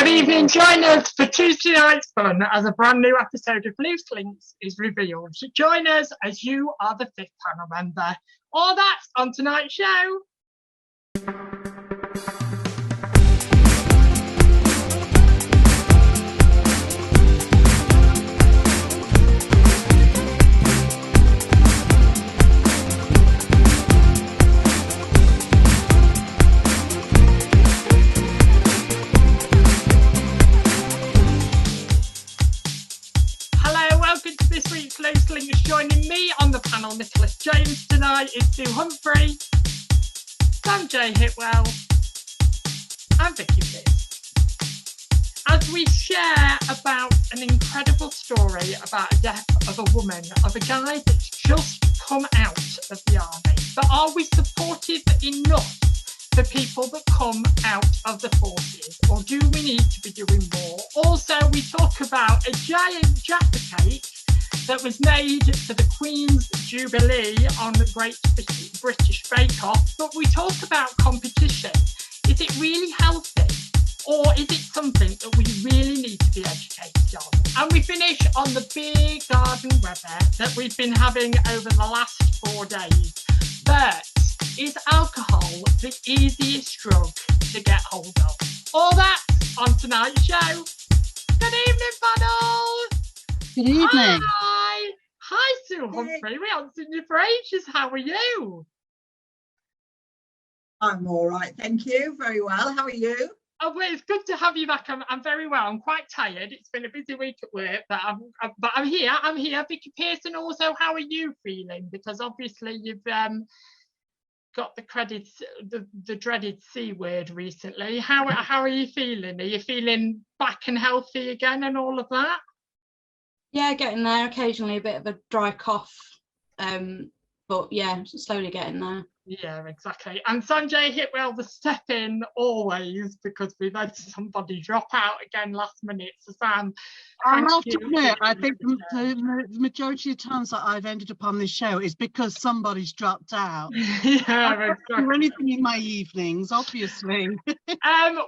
Good evening, join us for Tuesday night's fun as a brand new episode of Loose Links is revealed. Join us as you are the fifth panel member. All that's on tonight's show. Loose Links. Joining me on the panel, Nicholas James tonight, is Sue Humphrey, Sam J. Hitwell, and Vicky Pierce. As we share about an incredible story about the death of a woman, of a guy that's just come out of the army. But are we supportive enough for people that come out of the forces, or do we need to be doing more? Also, we talk about a giant jaffa cake that was made for the Queen's Jubilee on the Great British Bake Off, but we talk about competition. Is it really healthy, or is it something that we really need to be educated on? And we finish on the big garden weather that we've been having over the last 4 days. But is alcohol the easiest drug to get hold of? All that on tonight's show. Good evening, panel. Good evening. Hi, Sue Humphrey. We haven't seen you for ages. How are you? I'm all right, thank you. Very well. How are you? Oh, well, it's good to have you back. I'm very well. I'm quite tired. It's been a busy week at work, but I'm here. I'm here. Vicky Pearson, also, how are you feeling? Because obviously you've got the credits, the dreaded C word recently. How are you feeling? Are you feeling back and healthy again and all of that? Yeah, getting there. Occasionally a bit of a dry cough, but yeah, slowly getting there. Yeah, exactly. And Sanjay Hitwell, the step in always, because we've had somebody drop out again last minute. So Sam, I have to admit, I think the majority of times that I've ended up on this show is because somebody's dropped out. Yeah, exactly. Do anything in my evenings, obviously.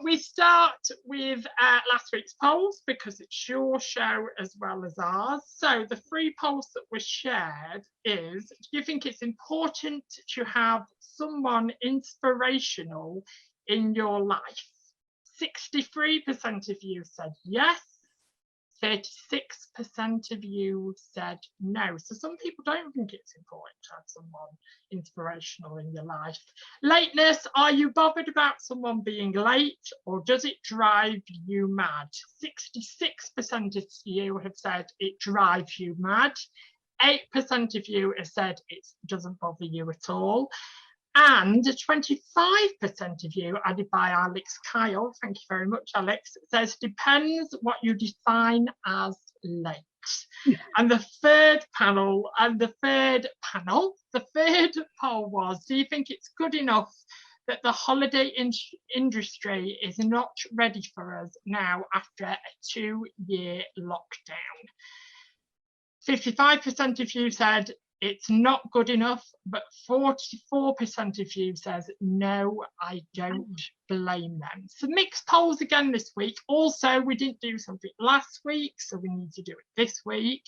We start with last week's polls because it's your show as well as ours. So the 3 polls that were shared is: do you think it's important to have someone inspirational in your life? 63% of you said yes. 36% of you said no. So some people don't think it's important to have someone inspirational in your life. Lateness: are you bothered about someone being late, or does it drive you mad? 66% of you have said it drives you mad. 8% of you have said it doesn't bother you at all. And 25% of you, added by Alex Kyle, thank you very much, Alex, says depends what you define as late. And the third poll was: do you think it's good enough that the holiday industry is not ready for us now after a 2-year lockdown? 55% of you said it's not good enough, but 44% of you says no, I don't blame them. So mixed polls again this week. Also, we didn't do something last week, so we need to do it this week.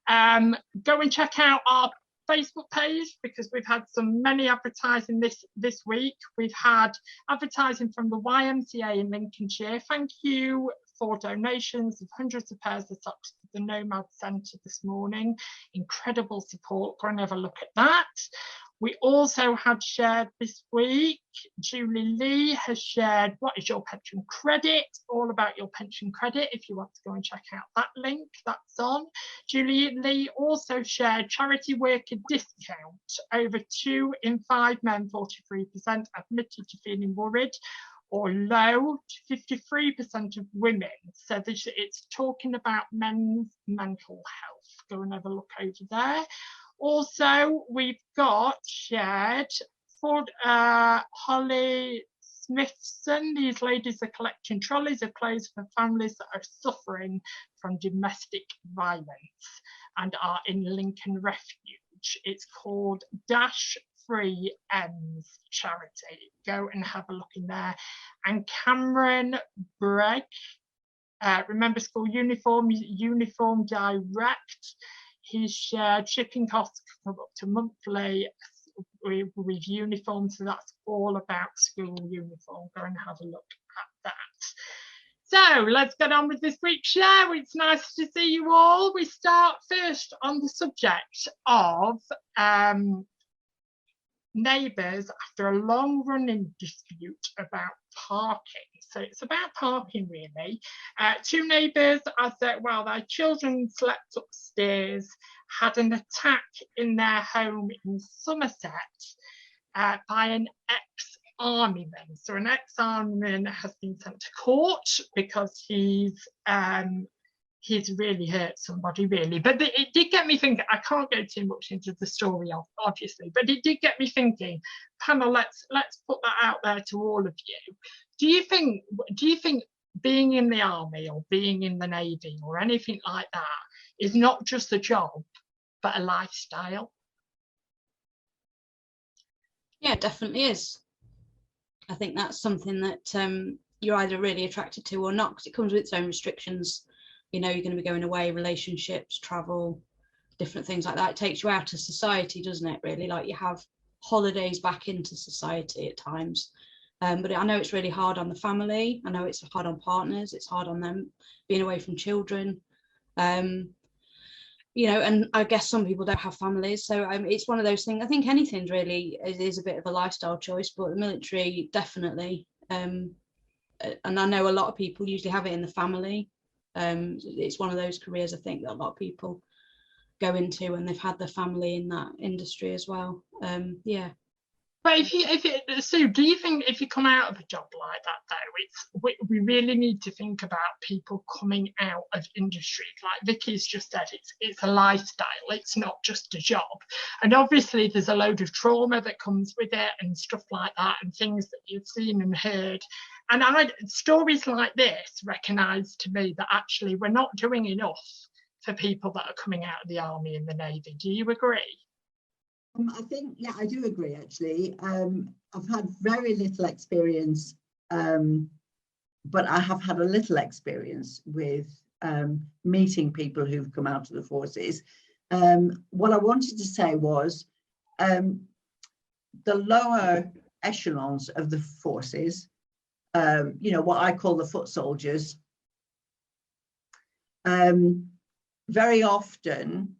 Go and check out our Facebook page because we've had many advertising this week. We've had advertising from the YMCA in Lincolnshire. Thank you for donations of hundreds of pairs of socks to the Nomad Centre this morning. Incredible support. Go and have a look at that. We also had shared this week, Julie Lee has shared what is your pension credit, all about your pension credit. If you want to go and check out that link, that's on. Julie Lee also shared charity worker discount. Over 2 in 5 men, 43%, admitted to feeling worried or low. 53% of women said that it's talking about men's mental health. Go and have a look over there. Also, we've got shared for Holly Smithson. These ladies are collecting trolleys of clothes for families that are suffering from domestic violence and are in Lincoln Refuge. It's called Dash Free Ends charity. Go and have a look in there. And Cameron Bragg Remember School Uniform, Uniform Direct. He's shared shipping costs come up to monthly with uniform, so that's all about school uniform. Go and have a look at that. So let's get on with this week's show. It's nice to see you all. We start first on the subject of neighbours after a long-running dispute about parking. So it's about parking, really. Two neighbours, as their children slept upstairs, had an attack in their home in Somerset by an ex-armyman. So an ex-armyman has been sent to court because he's really hurt somebody, really. But it did get me thinking. I can't go too much into the story, obviously, but it did get me thinking. Panel, let's put that out there to all of you. Do you think being in the army or being in the navy or anything like that is not just a job, but a lifestyle? Yeah, it definitely is. I think that's something that you're either really attracted to or not, because it comes with its own restrictions. You know, you're going to be going away, relationships, travel, different things like that. It takes you out of society, doesn't it, really? Like, you have holidays back into society at times. But I know it's really hard on the family. I know it's hard on partners. It's hard on them being away from children. You know, and I guess some people don't have families. So it's one of those things. I think anything really is a bit of a lifestyle choice, but the military definitely. And I know a lot of people usually have it in the family. It's one of those careers, I think, that a lot of people go into when they've had their family in that industry as well. Yeah. But Sue, do you think if you come out of a job like that, though, we really need to think about people coming out of industries? Like Vicky's just said, it's a lifestyle. It's not just a job. And obviously there's a load of trauma that comes with it and stuff like that, and things that you've seen and heard. And stories like this recognise to me that actually we're not doing enough for people that are coming out of the army and the navy. Do you agree? I think, yeah, I do agree, actually. I've had very little experience, but I have had a little experience with meeting people who've come out of the forces. What I wanted to say was the lower echelons of the forces, you know, what I call the foot soldiers, very often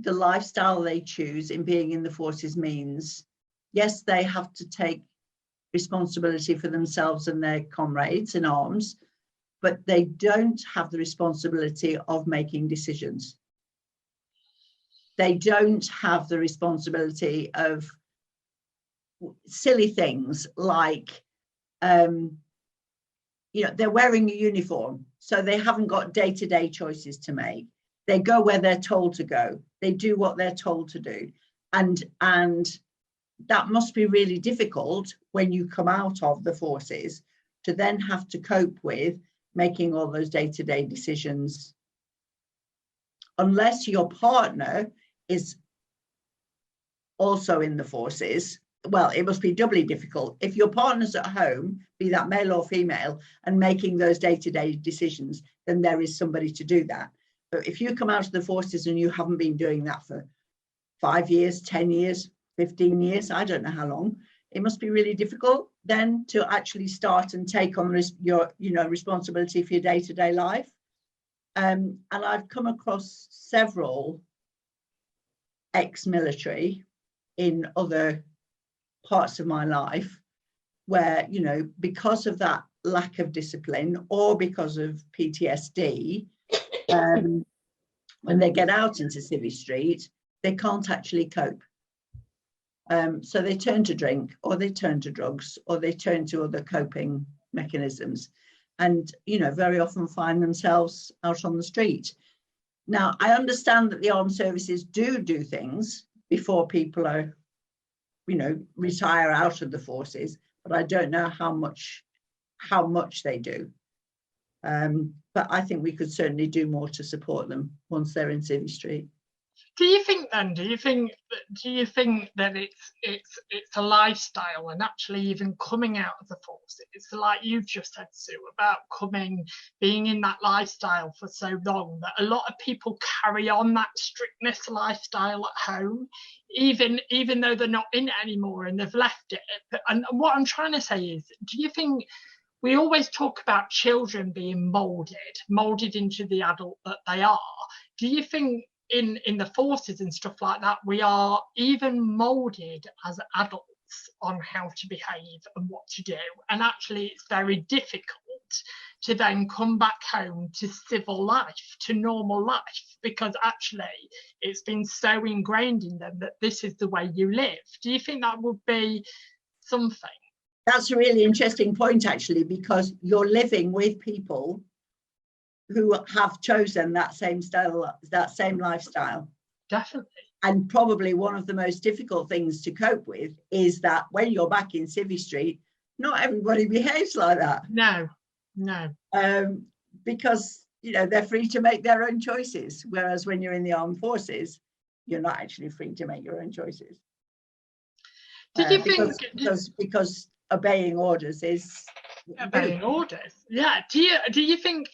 the lifestyle they choose in being in the forces means, yes, they have to take responsibility for themselves and their comrades in arms, but they don't have the responsibility of making decisions. They don't have the responsibility of silly things like, you know, they're wearing a uniform, so they haven't got day-to-day choices to make. They go where they're told to go. They do what they're told to do. And that must be really difficult when you come out of the forces to then have to cope with making all those day-to-day decisions. Unless your partner is also in the forces, well, it must be doubly difficult. If your partner's at home, be that male or female, and making those day-to-day decisions, then there is somebody to do that. But if you come out of the forces and you haven't been doing that for 5 years, 10 years, 15 years, I don't know how long, it must be really difficult then to actually start and take on your, you know, responsibility for your day-to-day life. And I've come across several ex-military in other parts of my life where, you know, because of that lack of discipline or because of PTSD, when they get out into Civvy Street, they can't actually cope. So they turn to drink, or they turn to drugs, or they turn to other coping mechanisms, and, you know, very often find themselves out on the street. Now, I understand that the armed services do things before people are, you know, retire out of the forces, but I don't know how much they do. But I think we could certainly do more to support them once they're in Civvy Street. Do you think then? Do you think that it's a lifestyle, and actually even coming out of the forces, like you've just said, Sue, about being in that lifestyle for so long, that a lot of people carry on that strictness lifestyle at home, even though they're not in it anymore and they've left it. And what I'm trying to say is, do you think we always talk about children being molded into the adult that they are? Do you think in the forces and stuff like that, we are even molded as adults on how to behave and what to do? And actually, it's very difficult to then come back home to civil life, to normal life, because actually it's been so ingrained in them that this is the way you live. Do you think that would be something? That's a really interesting point, actually, because you're living with people who have chosen that same style, that same lifestyle. Definitely. And probably one of the most difficult things to cope with is that when you're back in Civvy Street, not everybody behaves like that. No. Because, you know, they're free to make their own choices. Whereas when you're in the armed forces, you're not actually free to make your own choices. Did you think because obeying orders is obeying orders? Yeah. Do you think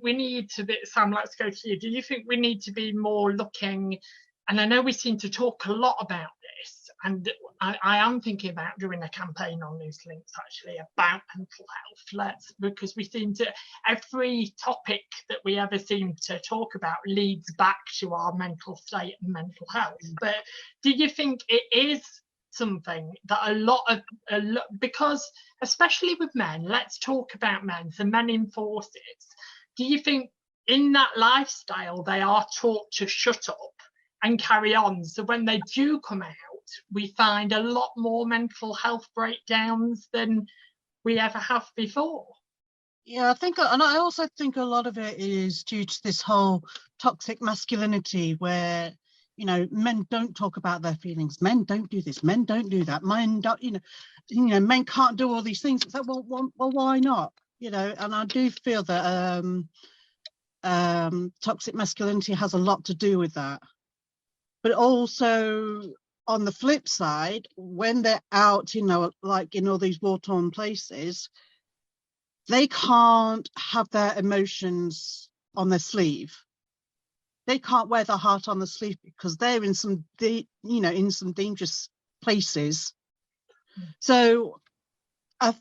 we need to be, Sam, let's go to you. Do you think we need to be more looking, and I know we seem to talk a lot about this, and I am thinking about doing a campaign on Loose Links actually about mental health, because we seem to, every topic that we ever seem to talk about leads back to our mental state and mental health. But do you think it is something that because especially with men, let's talk about men, the men in forces, do you think in that lifestyle they are taught to shut up and carry on, so when they do come out we find a lot more mental health breakdowns than we ever have before? Yeah, I think, and I also think a lot of it is due to this whole toxic masculinity where, you know, men don't talk about their feelings. Men don't do this. Men don't do that. Men don't, you know, men can't do all these things. It's like, well, why not? You know, and I do feel that toxic masculinity has a lot to do with that. But also on the flip side, when they're out, you know, like in all these war-torn places, they can't have their emotions on their sleeve. They can't wear their heart on the sleeve because they're in some, in some dangerous places. So I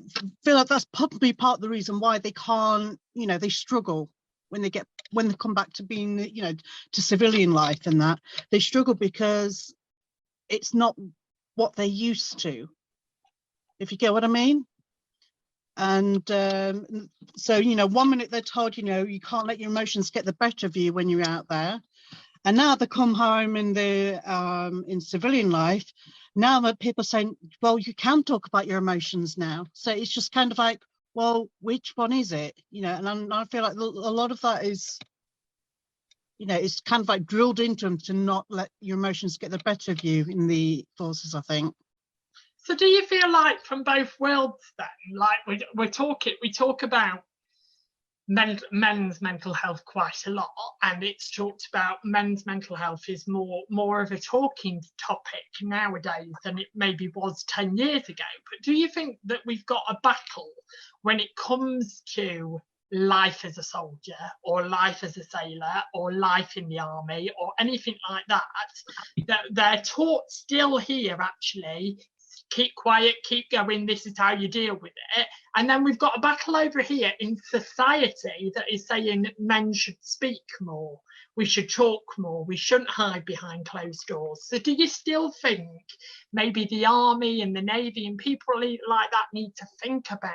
feel like that's probably part of the reason why they can't, you know, they struggle when they come back to being, you know, to civilian life, and that they struggle because it's not what they're used to, if you get what I mean. And so, you know, one minute they're told, you know, you can't let your emotions get the better of you when you're out there, and now they come home in civilian life. Now that people are saying, well, you can talk about your emotions now. So it's just kind of like, well, which one is it? You know, and I feel like a lot of that is, you know, it's kind of like drilled into them to not let your emotions get the better of you in the forces, I think. So do you feel like from both worlds then, like we talk about men's mental health quite a lot, and it's talked about men's mental health is more of a talking topic nowadays than it maybe was 10 years ago. But do you think that we've got a battle when it comes to life as a soldier or life as a sailor or life in the army or anything like that they're taught still here, actually, keep quiet, keep going, this is how you deal with it? And then we've got a battle over here in society that is saying men should speak more, we should talk more, we shouldn't hide behind closed doors. So do you still think maybe the army and the navy and people like that need to think about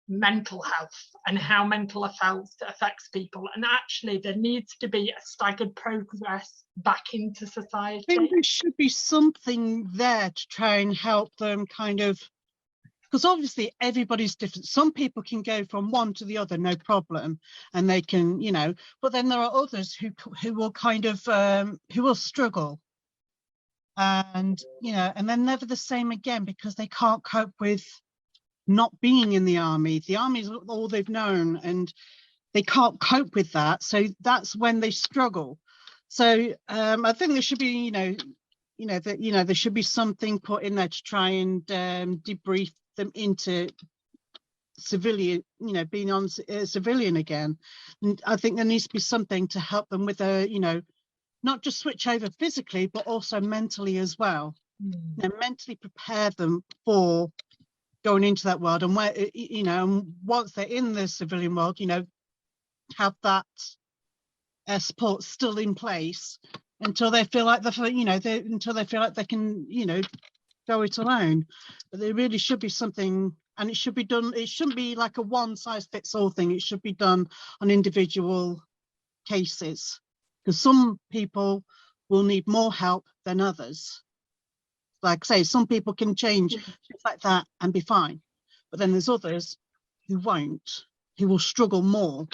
mental health and how mental health affects people, and actually there needs to be a staggered progress back into society? I think there should be something there to try and help them, kind of, because obviously everybody's different. Some people can go from one to the other, no problem, and they can, you know, but then there are others who will kind of who will struggle, and, you know, and they're never the same again because they can't cope with not being in the army. The army is all they've known, and they can't cope with that. So that's when they struggle. So I think there should be, there should be something put in there to try and debrief them into civilian, being on civilian again. And I think there needs to be something to help them with not just switch over physically, but also mentally as well. Mentally prepare them for going into that world, and where, and once they're in the civilian world, have that support still in place until they feel like until they feel like they can, go it alone. But there really should be something, and it should be done. It shouldn't be like a one size fits all thing. It should be done on individual cases, because some people will need more help than others. Like I say, some people can change just like that and be fine, but then there's others who won't, who will struggle more.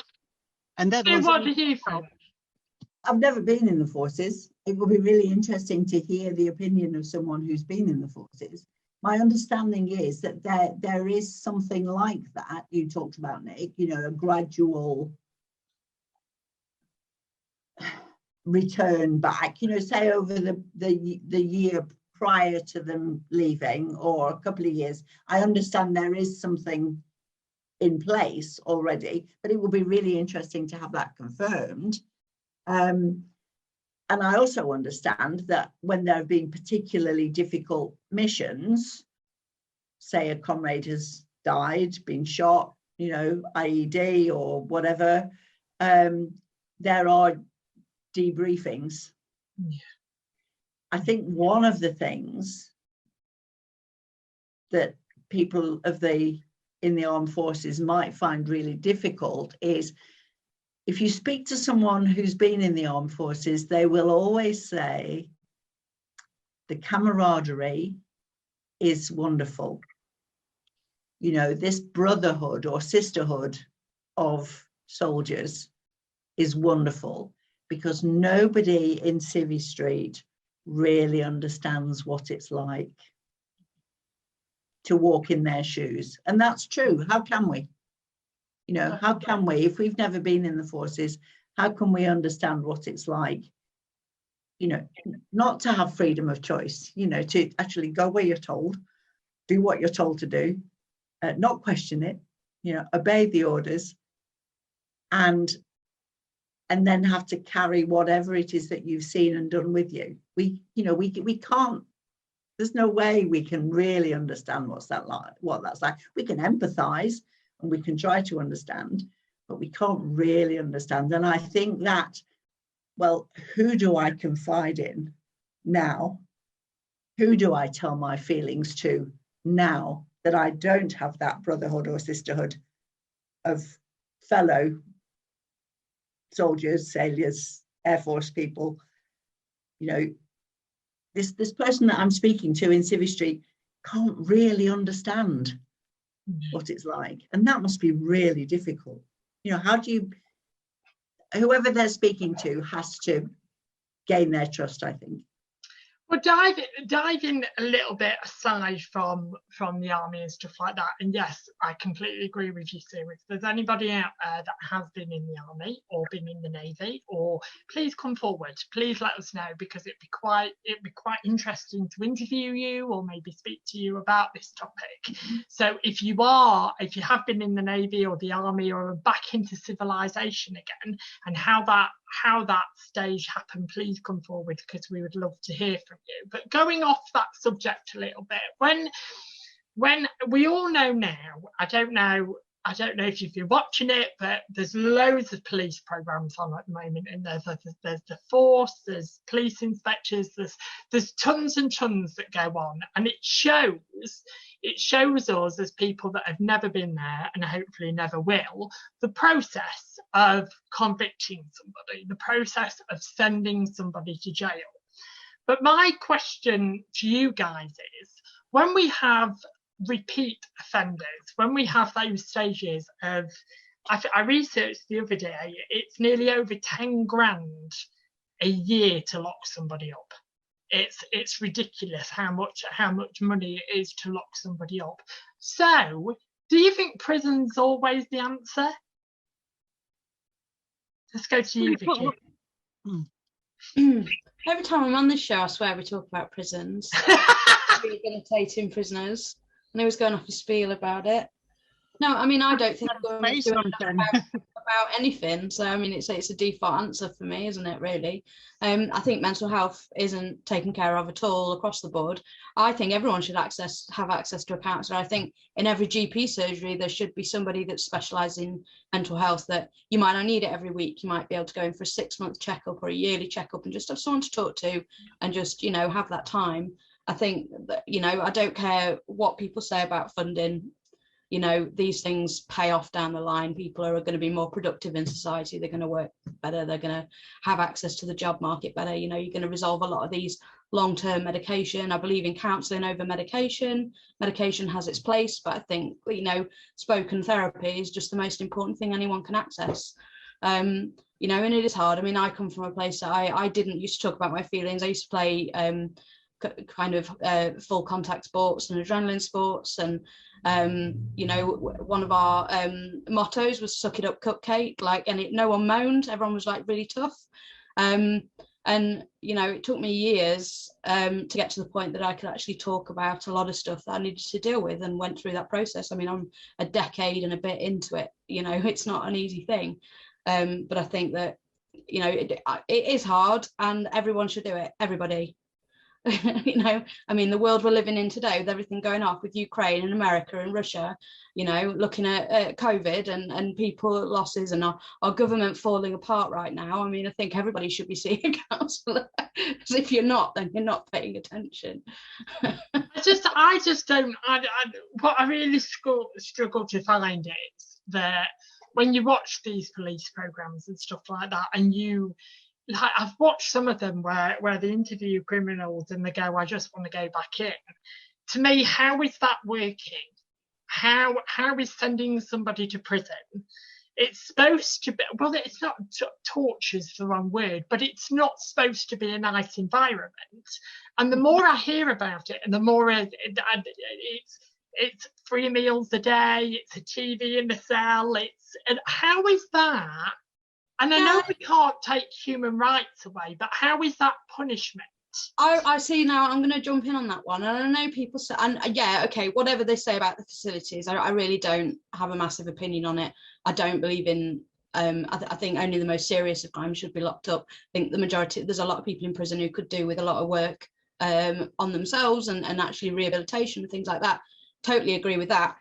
And they're the ones what do you think? I've never been in the forces. It will be really interesting to hear the opinion of someone who's been in the forces. My understanding is that there is something like that you talked about, Nick, a gradual return back, say over the year prior to them leaving, or a couple of years. I understand there is something in place already, but it will be really interesting to have that confirmed. And I also understand that when there have been particularly difficult missions, say a comrade has died, been shot, IED or whatever, there are debriefings. Yeah. I think one of the things that people in the armed forces might find really difficult is, if you speak to someone who's been in the armed forces, they will always say the camaraderie is wonderful. This brotherhood or sisterhood of soldiers is wonderful, because nobody in Civvy Street really understands what it's like to walk in their shoes. And that's true. How can we? How can we, if we've never been in the forces, how can we understand what it's like, not to have freedom of choice, to actually go where you're told, do what you're told to do, not question it, obey the orders, and then have to carry whatever it is that you've seen and done with you. We can't, there's no way we can really understand what that's like. We can empathize and we can try to understand, but we can't really understand. And I think that, well, who do I confide in now? Who do I tell my feelings to now that I don't have that brotherhood or sisterhood of fellow soldiers, sailors, Air Force people? This person that I'm speaking to in Civvy Street can't really understand what it's like, and that must be really difficult. How do you, whoever they're speaking to has to gain their trust, I think. Well, dive in a little bit aside from the army and stuff like that. And yes, I completely agree with you, Sue. If there's anybody out there that has been in the army or been in the Navy, or please come forward. Please let us know, because it'd be quite interesting to interview you or maybe speak to you about this topic. So if you have been in the Navy or the army or are back into civilization again, and how that stage happened, please come forward, because we would love to hear from you. But going off that subject a little bit, when we all know now, I don't know if you've been watching it, but there's loads of police programs on at the moment, and there's the force, there's police inspectors, there's tons and tons that go on, and it shows us as people that have never been there and hopefully never will, the process of convicting somebody, the process of sending somebody to jail. But my question to you guys is, when we have repeat offenders, when we have those stages of, I researched the other day, it's nearly over 10 grand a year to lock somebody up. It's ridiculous how much money it is to lock somebody up. So, do you think prison's always the answer? Let's go to you, Vicky. Every time I'm on this show, I swear we talk about prisons, rehabilitating prisoners, and he was going off a spiel about it. No, I mean, I don't think government's doing about anything. So, I mean, it's a default answer for me, isn't it, really? I think mental health isn't taken care of at all across the board. I think everyone should have access to a counsellor. I think in every GP surgery, there should be somebody that specialises in mental health, that you might not need it every week. You might be able to go in for a 6-month checkup or a yearly checkup and just have someone to talk to and just, you know, have that time. I think that, you know, I don't care what people say about funding. You know, these things pay off down the line. People are going to be more productive in society. They're going to work better. They're going to have access to the job market better. You know, you're going to resolve a lot of these long-term medication. I believe in counselling over medication. Medication has its place, but I think, you know, spoken therapy is just the most important thing anyone can access. You know, and it is hard. I mean, I come from a place that I didn't used to talk about my feelings. I used to play kind of full contact sports and adrenaline sports, and you know, one of our mottos was "suck it up, cupcake," like, and no one moaned. Everyone was like really tough, and you know, it took me years to get to the point that I could actually talk about a lot of stuff that I needed to deal with, and went through that process. I mean, I'm a decade and a bit into it. You know, it's not an easy thing, but I think that, you know, it is hard, and everyone should do it. Everybody. You know, I mean, the world we're living in today, with everything going off with Ukraine and America and Russia, you know, looking at COVID and people losses, and our government falling apart right now. I mean, I think everybody should be seeing a counsellor. Because if you're not, then you're not paying attention. I just don't. What I really struggle to find is that when you watch these police programs and stuff like that, and like, I've watched some of them where they interview criminals and they go, I just want to go back in. To me, how is that working? How is sending somebody to prison? It's supposed to be, well, it's not, torture's the wrong word, but it's not supposed to be a nice environment. And the more I hear about it, and the more it's 3 meals a day, it's a TV in the cell, and how is that? And I know we can't take human rights away, but how is that punishment? I see now. I'm going to jump in on that one. And I know people say, and yeah, okay, whatever they say about the facilities, I really don't have a massive opinion on it. I don't believe in, I think only the most serious of crimes should be locked up. I think the majority, there's a lot of people in prison who could do with a lot of work on themselves and actually rehabilitation and things like that. Totally agree with that.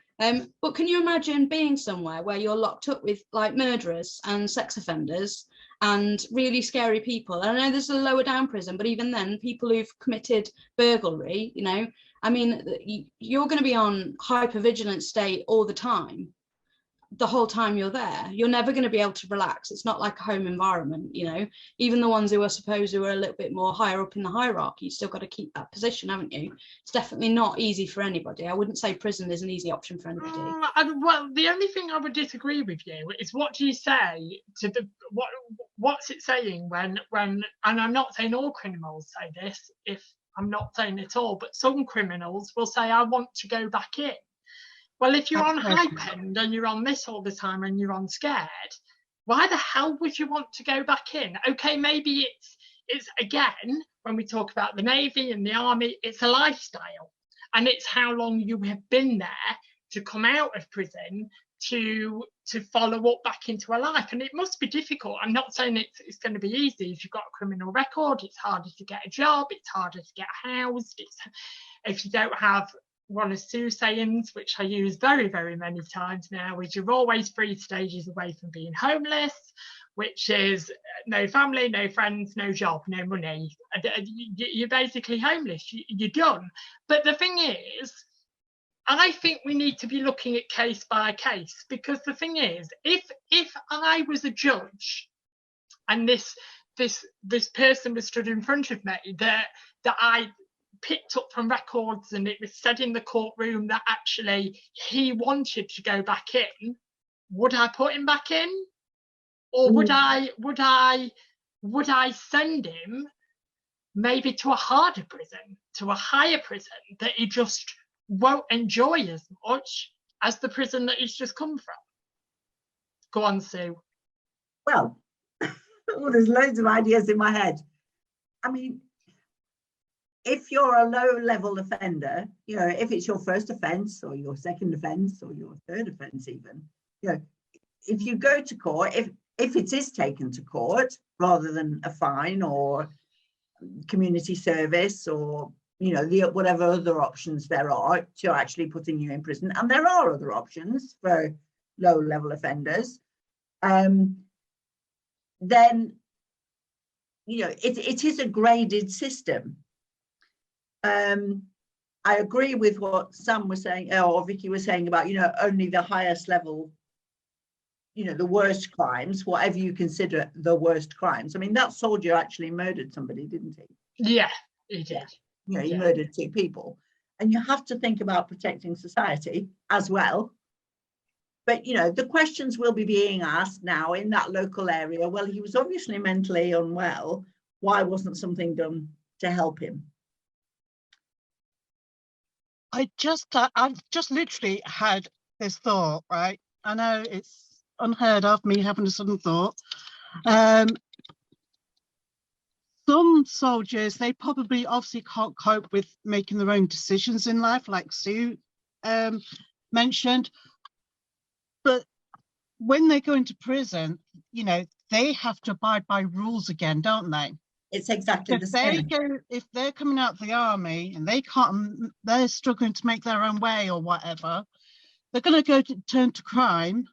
But can you imagine being somewhere where you're locked up with like murderers and sex offenders and really scary people? And I know there's a lower down prison, but even then, people who've committed burglary, you know, I mean, you're going to be on hypervigilance state all the time. The whole time you're there, you're never going to be able to relax. It's not like a home environment, you know. Even the ones who are supposed to are a little bit more higher up in the hierarchy, you've still got to keep that position, haven't you? It's definitely not easy for anybody. I wouldn't say prison is an easy option for anybody. Well, the only thing I would disagree with you is, what do you say to the what's it saying when and I'm not saying all criminals say this, if I'm not saying it all, but some criminals will say, I want to go back in. Well, if you're on Hypend and you're on this all the time and you're on Scared, why the hell would you want to go back in? Okay, maybe it's again, when we talk about the Navy and the Army, it's a lifestyle, and it's how long you have been there to come out of prison to follow up back into a life. And it must be difficult. I'm not saying it's going to be easy. If you've got a criminal record, it's harder to get a job, it's harder to get housed. If you don't have one of Sue's sayings, which I use very, very many times now, is you're always 3 stages away from being homeless, which is no family, no friends, no job, no money. You're basically homeless. You're done. But the thing is, I think we need to be looking at case by case, because the thing is, if I was a judge and this person was stood in front of me that I picked up from records, and it was said in the courtroom that actually he wanted to go back in, would I put him back in? Or would I send him maybe to a harder prison, to a higher prison that he just won't enjoy as much as the prison that he's just come from? Go on, Sue. Well, there's loads of ideas in my head. I mean, if you're a low-level offender, you know, if it's your first offence or your second offence or your third offence even, you know, if you go to court, if it is taken to court rather than a fine or community service or, you know, the whatever other options there are to actually putting you in prison, and there are other options for low-level offenders, then, you know, it is a graded system. I agree with what Sam was saying, or Vicky was saying about, you know, only the highest level, you know, the worst crimes, whatever you consider the worst crimes. I mean, that soldier actually murdered somebody, didn't he? Yeah, he did. You know, he murdered 2 people. And you have to think about protecting society as well. But, you know, the questions will be being asked now in that local area. Well, he was obviously mentally unwell. Why wasn't something done to help him? I've just literally had this thought, right? I know it's unheard of, me having a sudden thought. Some soldiers, they probably obviously can't cope with making their own decisions in life, like Sue mentioned. But when they go into prison, you know, they have to abide by rules again, don't they? It's exactly the same. If they're coming out of the army and they're struggling to make their own way or whatever, they're going to turn to crime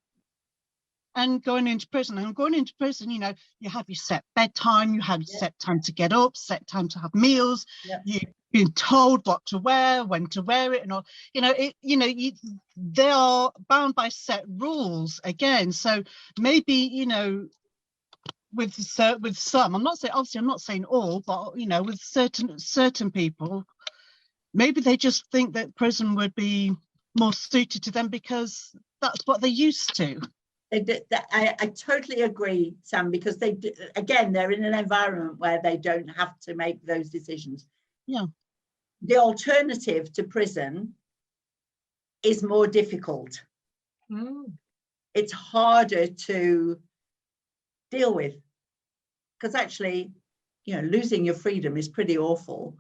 and going into prison. And going into prison, you know, you have your set bedtime, you have set time to get up, set time to have meals. You've been told what to wear, when to wear it, and all. You know, they are bound by set rules again. So maybe, you know, with some, I'm not saying all, but, you know, with certain people, maybe they just think that prison would be more suited to them because that's what they're used to. I totally agree, Sam, because they're in an environment where they don't have to make those decisions. Yeah. The alternative to prison is more difficult. It's harder to deal with, because actually, you know, losing your freedom is pretty awful,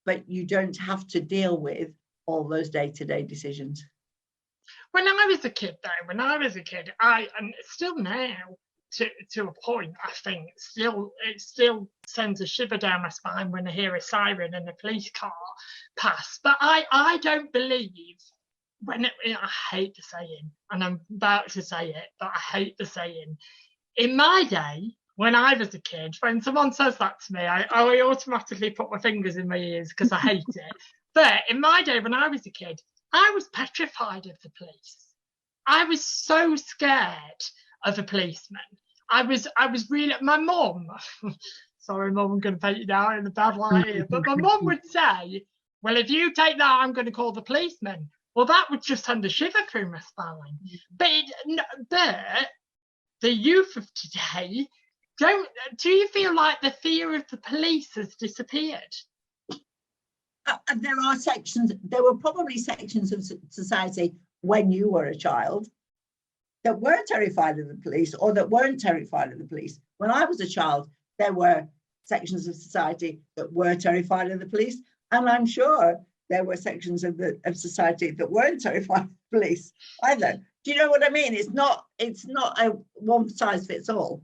but you don't have to deal with all those day-to-day decisions. When I was a kid, and still now, to a point, I think it still sends a shiver down my spine when I hear a siren and a police car pass. But I don't believe I hate the saying, and I'm about to say it, but I hate the saying. In my day, when I was a kid, when someone says that to me, I automatically put my fingers in my ears because I hate it. But in my day, when I was a kid, I was petrified of the police. I was so scared of a policeman. I was really, my mum, sorry mum, I'm going to paint you down in a bad light here, but my mum would say, well, if you take that, I'm going to call the policeman. Well, that would just send a shiver through my spine. But the youth of today, do you feel like the fear of the police has disappeared? There were probably sections of society when you were a child that were terrified of the police or that weren't terrified of the police. When I was a child, there were sections of society that were terrified of the police, and I'm sure there were sections of society that weren't terrified of the police either. Do you know what I mean? It's not a one size fits all.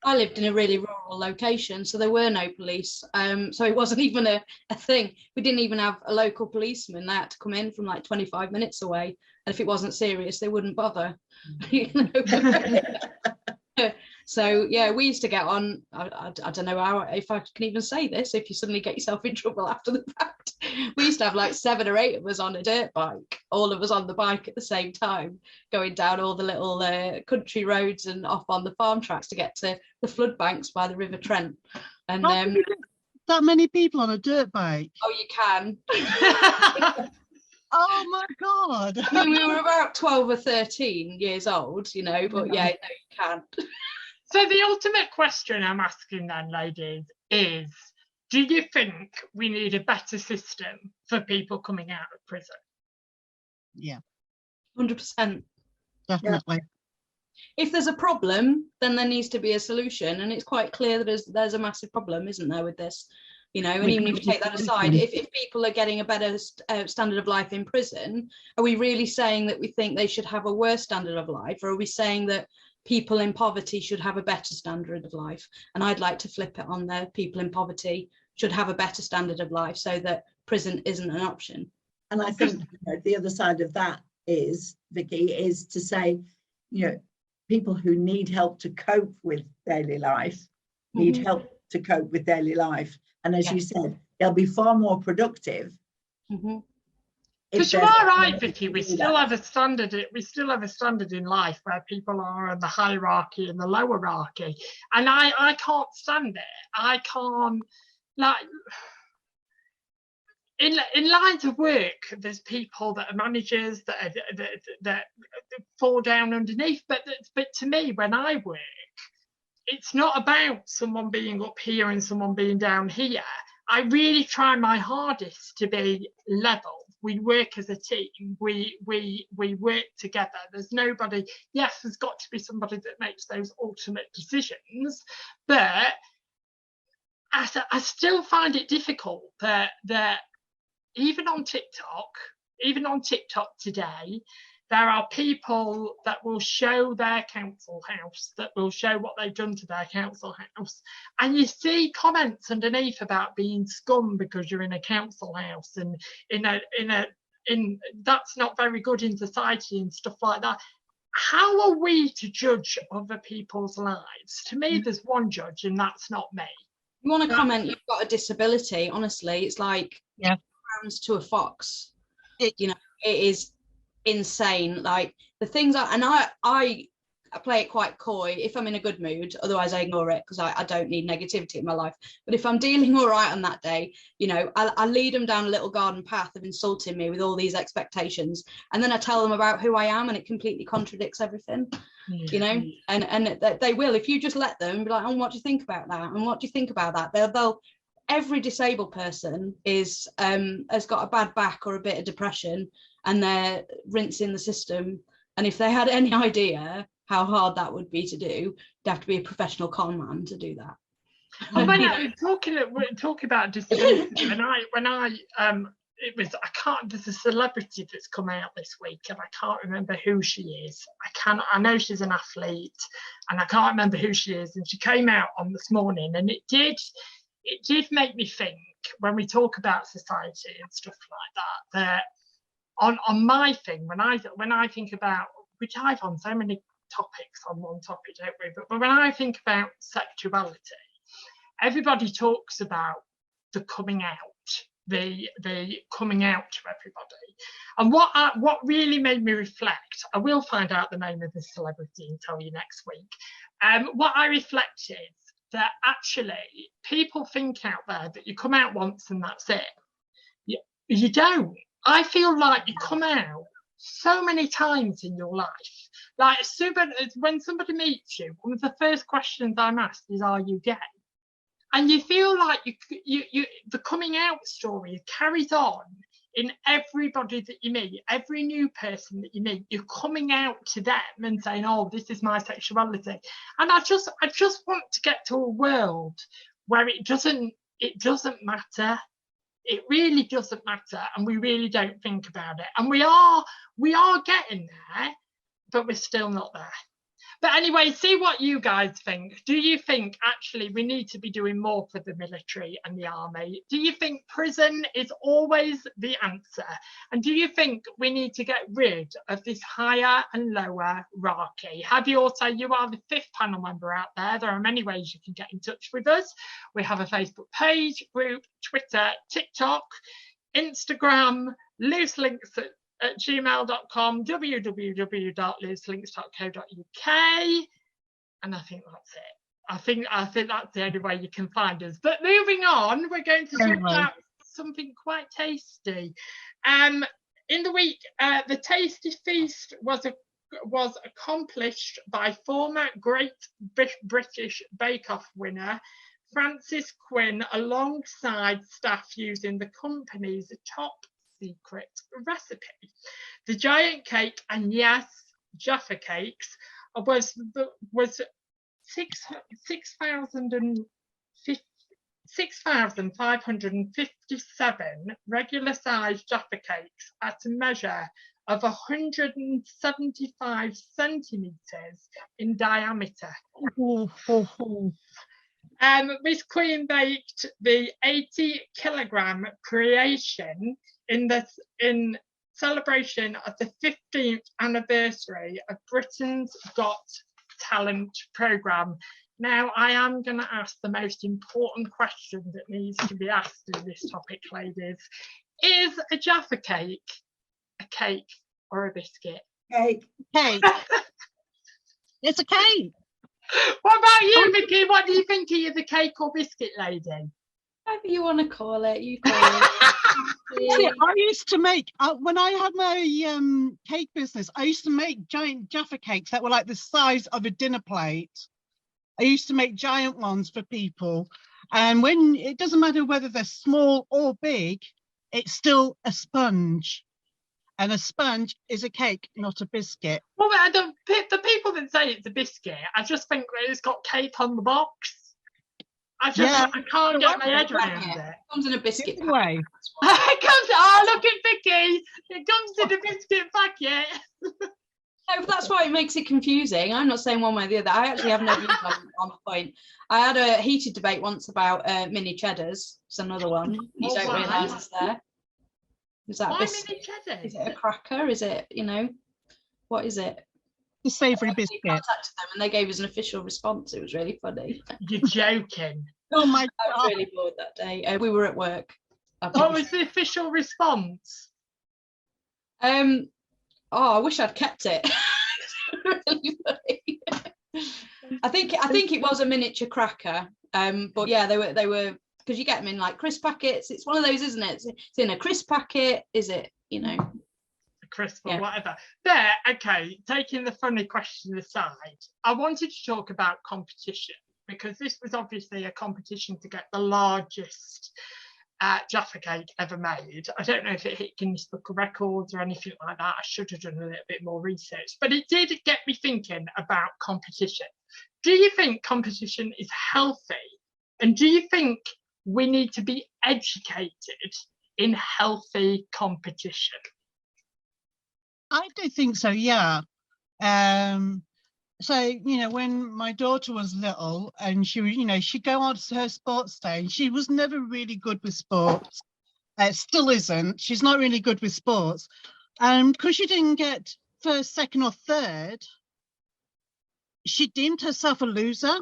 I lived in a really rural location, so there were no police. So it wasn't even a thing. We didn't even have a local policeman. They had to come in from like 25 minutes away. And if it wasn't serious, they wouldn't bother. You know? So, yeah, we used to get on, I don't know if I can even say this, if you suddenly get yourself in trouble after the fact. We used to have like 7 or 8 of us on a dirt bike, all of us on the bike at the same time, going down all the little country roads and off on the farm tracks to get to the flood banks by the River Trent. And that many people on a dirt bike? Oh, you can. Oh my God. I mean, we were about 12 or 13 years old, you know, but yeah, no, you can't. So the ultimate question I'm asking then, ladies, is do you think we need a better system for people coming out of prison? Yeah. 100%. Definitely. If there's a problem, then there needs to be a solution, and it's quite clear that there's a massive problem, isn't there, with this? You know, and even if you take that aside, if people are getting a better standard of life in prison, are we really saying that we think they should have a worse standard of life, or are we saying that people in poverty should have a better standard of life? And I'd like to flip it on there. People in poverty should have a better standard of life so that prison isn't an option. And I think the other side of that is, Vicky, is to say, people who need help to cope with daily life need help to cope with daily life. And as you said, they'll be far more productive. Because you are right, Vicky, we still have a standard in life where people are in the hierarchy and the lower hierarchy. And I can't stand it. I can't, like, in lines of work, there's people that are managers that fall down underneath. But to me, when I work, it's not about someone being up here and someone being down here. I really try my hardest to be level. We work as a team. We work together. There's nobody. Yes, there's got to be somebody that makes those ultimate decisions, but I still find it difficult that even on TikTok today, there are people that will show their council house, that will show what they've done to their council house. And you see comments underneath about being scum because you're in a council house and in that's not very good in society and stuff like that. How are we to judge other people's lives? To me, there's one judge and that's not me. You want to comment, you've got a disability, honestly, it's like pounds to a fox. It is insane. Like the things I play it quite coy if I'm in a good mood, otherwise I ignore it because I don't need negativity in my life. But if I'm dealing all right on that day, I lead them down a little garden path of insulting me with all these expectations, and then I tell them about who I am and it completely contradicts everything. And they will, if you just let them be like, oh, what do you think about that, and what do you think about that, they'll every disabled person has got a bad back or a bit of depression and they're rinsing the system. And if they had any idea how hard that would be to do, they'd have to be a professional con man to do that. We're talking about disability. There's a celebrity that's come out this week and I can't remember who she is. I know she's an athlete and I can't remember who she is. And she came out on this morning, and it did make me think, when we talk about society and stuff like that on my thing, when I think about, we dive on so many topics on one topic, don't we? But when I think about sexuality, everybody talks about the coming out, the coming out to everybody. And what really made me reflect, I will find out the name of the celebrity and tell you next week. What I reflected, that actually people think out there that you come out once and that's it. You don't. I feel like you come out so many times in your life. Like when somebody meets you, one of the first questions I'm asked is, are you gay? And you feel like the coming out story carries on in everybody that you meet, every new person that you meet. You're coming out to them and saying, oh, this is my sexuality. And I just want to get to a world where it doesn't matter. It really doesn't matter, and we really don't think about it. And we are getting there, but we're still not there. But anyway, see what you guys think. Do you think actually we need to be doing more for the military and the army? Do you think prison is always the answer? And do you think we need to get rid of this higher and lower hierarchy? Have you also, you are the 5th panel member out there. There are many ways you can get in touch with us. We have a Facebook page, group, Twitter, TikTok, Instagram, loose links at gmail.com, www.looselinks.co.uk, and I think that's it. I think that's the only way you can find us. But moving on, we're going to talk about something quite tasty. In the week, the Tasty Feast was accomplished by former Great British Bake Off winner Frances Quinn, alongside staff using the company's top secret recipe. The giant cake, and yes, Jaffa cakes, was 6,557 regular sized Jaffa cakes at a measure of 175 centimetres in diameter. Miss Queen baked the 80-kilogram creation in celebration of the 15th anniversary of Britain's Got Talent programme. Now, I am going to ask the most important question that needs to be asked in this topic, ladies. Is a Jaffa cake a cake or a biscuit? Cake. Cake. It's a cake. What about you, Vicky? What do you think? Are you the cake or biscuit lady? Whatever you want to call it, you call it. See, I used to make, when I had my cake business, I used to make giant Jaffa cakes that were like the size of a dinner plate. I used to make giant ones for people. And when it doesn't matter whether they're small or big, it's still a sponge. And a sponge is a cake, not a biscuit. Well, the people that say it's a biscuit, I just think that it's got cake on the box. I can't get my head around it. It comes in a biscuit packet. Way. It comes, oh, look at Vicky. It comes in a biscuit packet. No, but that's why it makes it confusing. I'm not saying one way or the other. I actually have no views on the point. I had a heated debate once about mini cheddars. It's another one you don't realise is there. Is that Why a biscuit? mini cheddar? Is it a cracker? Is it, what is it? The savoury We biscuit. contacted them and they gave us an official response. It was really funny. You're joking. Oh my I was God. really bored that day. We were at work. What was the official response? I wish I'd kept it. Really funny. I think it was a miniature cracker. But yeah, they were because you get them in like crisp packets. It's one of those, isn't it? It's in a crisp packet. Is it? A crisp or whatever. There. Okay. Taking the funny question aside, I wanted to talk about competition because this was obviously a competition to get the largest Jaffa cake ever made. I don't know if it hit Guinness Book of Records or anything like that. I should have done a little bit more research, but it did get me thinking about competition. Do you think competition is healthy? And do you think we need to be educated in healthy competition? I do think so, yeah. So, when my daughter was little and she'd go on to her sports day and she was never really good with sports. Still isn't. She's not really good with sports. And because she didn't get first, second or third, she deemed herself a loser.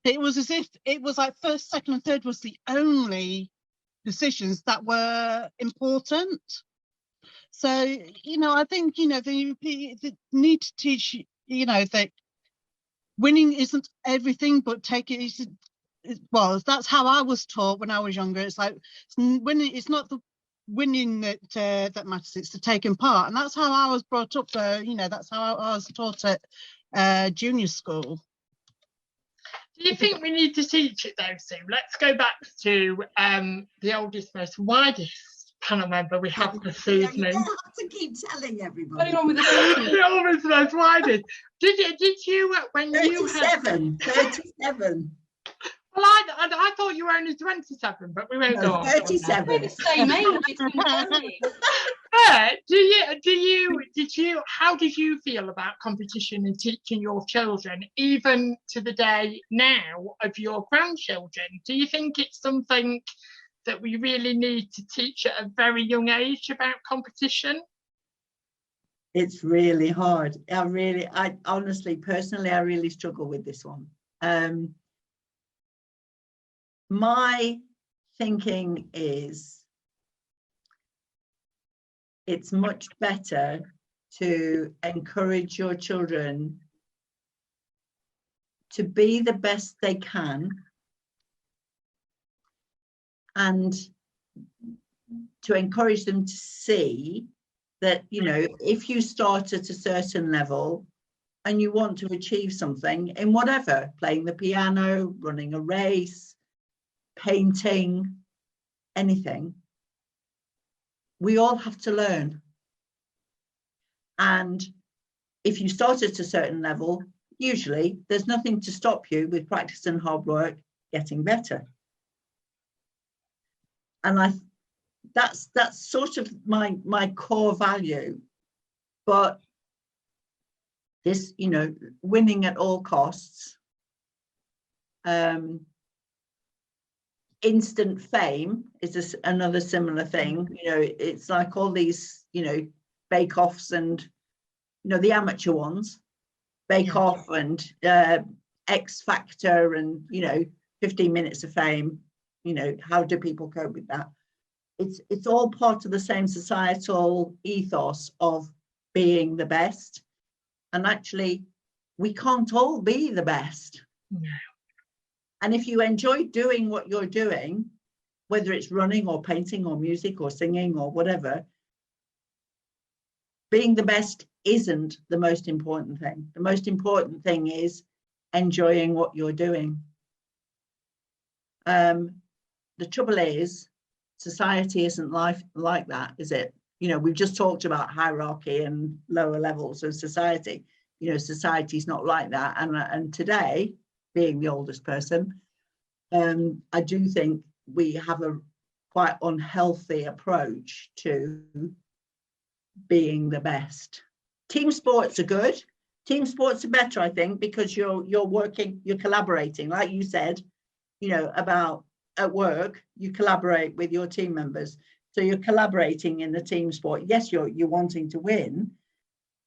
It was as if it was like first, second and third was the only positions that were important. So, I think, they need to teach, that winning isn't everything, but take it, well, that's how I was taught when I was younger. It's like winning, it's not the winning that matters, it's the taking part. And that's how I was brought up, that's how I was taught at junior school. Do you think we need to teach it though, Sue? Let's go back to the oldest, most widest panel member we have this evening. You don't have to keep telling everybody. Going on with the The oldest, most widest. Did you when 37, you had 37. Well, I thought you were only 27, but we won't go on. 37. We're the same age. It's funny. How did you feel about competition and teaching your children, even to the day now of your grandchildren? Do you think it's something that we really need to teach at a very young age about competition? It's really hard. I honestly, personally, I really struggle with this one. My thinking is it's much better to encourage your children to be the best they can and to encourage them to see that, if you start at a certain level and you want to achieve something in whatever, playing the piano, running a race, painting, anything, we all have to learn. And if you start at a certain level, usually there's nothing to stop you with practice and hard work getting better. And that's sort of my core value. But this, you know, winning at all costs, instant fame is another similar thing. You know, it's like all these, you know, bake-offs and, you know, the amateur ones, bake-off and X Factor and, you know, 15 minutes of fame. You know, how do people cope with that? It's all part of the same societal ethos of being the best. And actually, we can't all be the best. No. And if you enjoy doing what you're doing, whether it's running or painting or music or singing or whatever, being the best isn't the most important thing. The most important thing is enjoying what you're doing. The trouble is, society isn't like that, is it? You know, we've just talked about hierarchy and lower levels of society. You know, society's not like that. And today, being the oldest person, I do think we have a quite unhealthy approach to being the best. Team sports are good. Team sports are better, I think, because you're working, you're collaborating, like you said, you know, about at work, you collaborate with your team members. So you're collaborating in the team sport. Yes, you're wanting to win,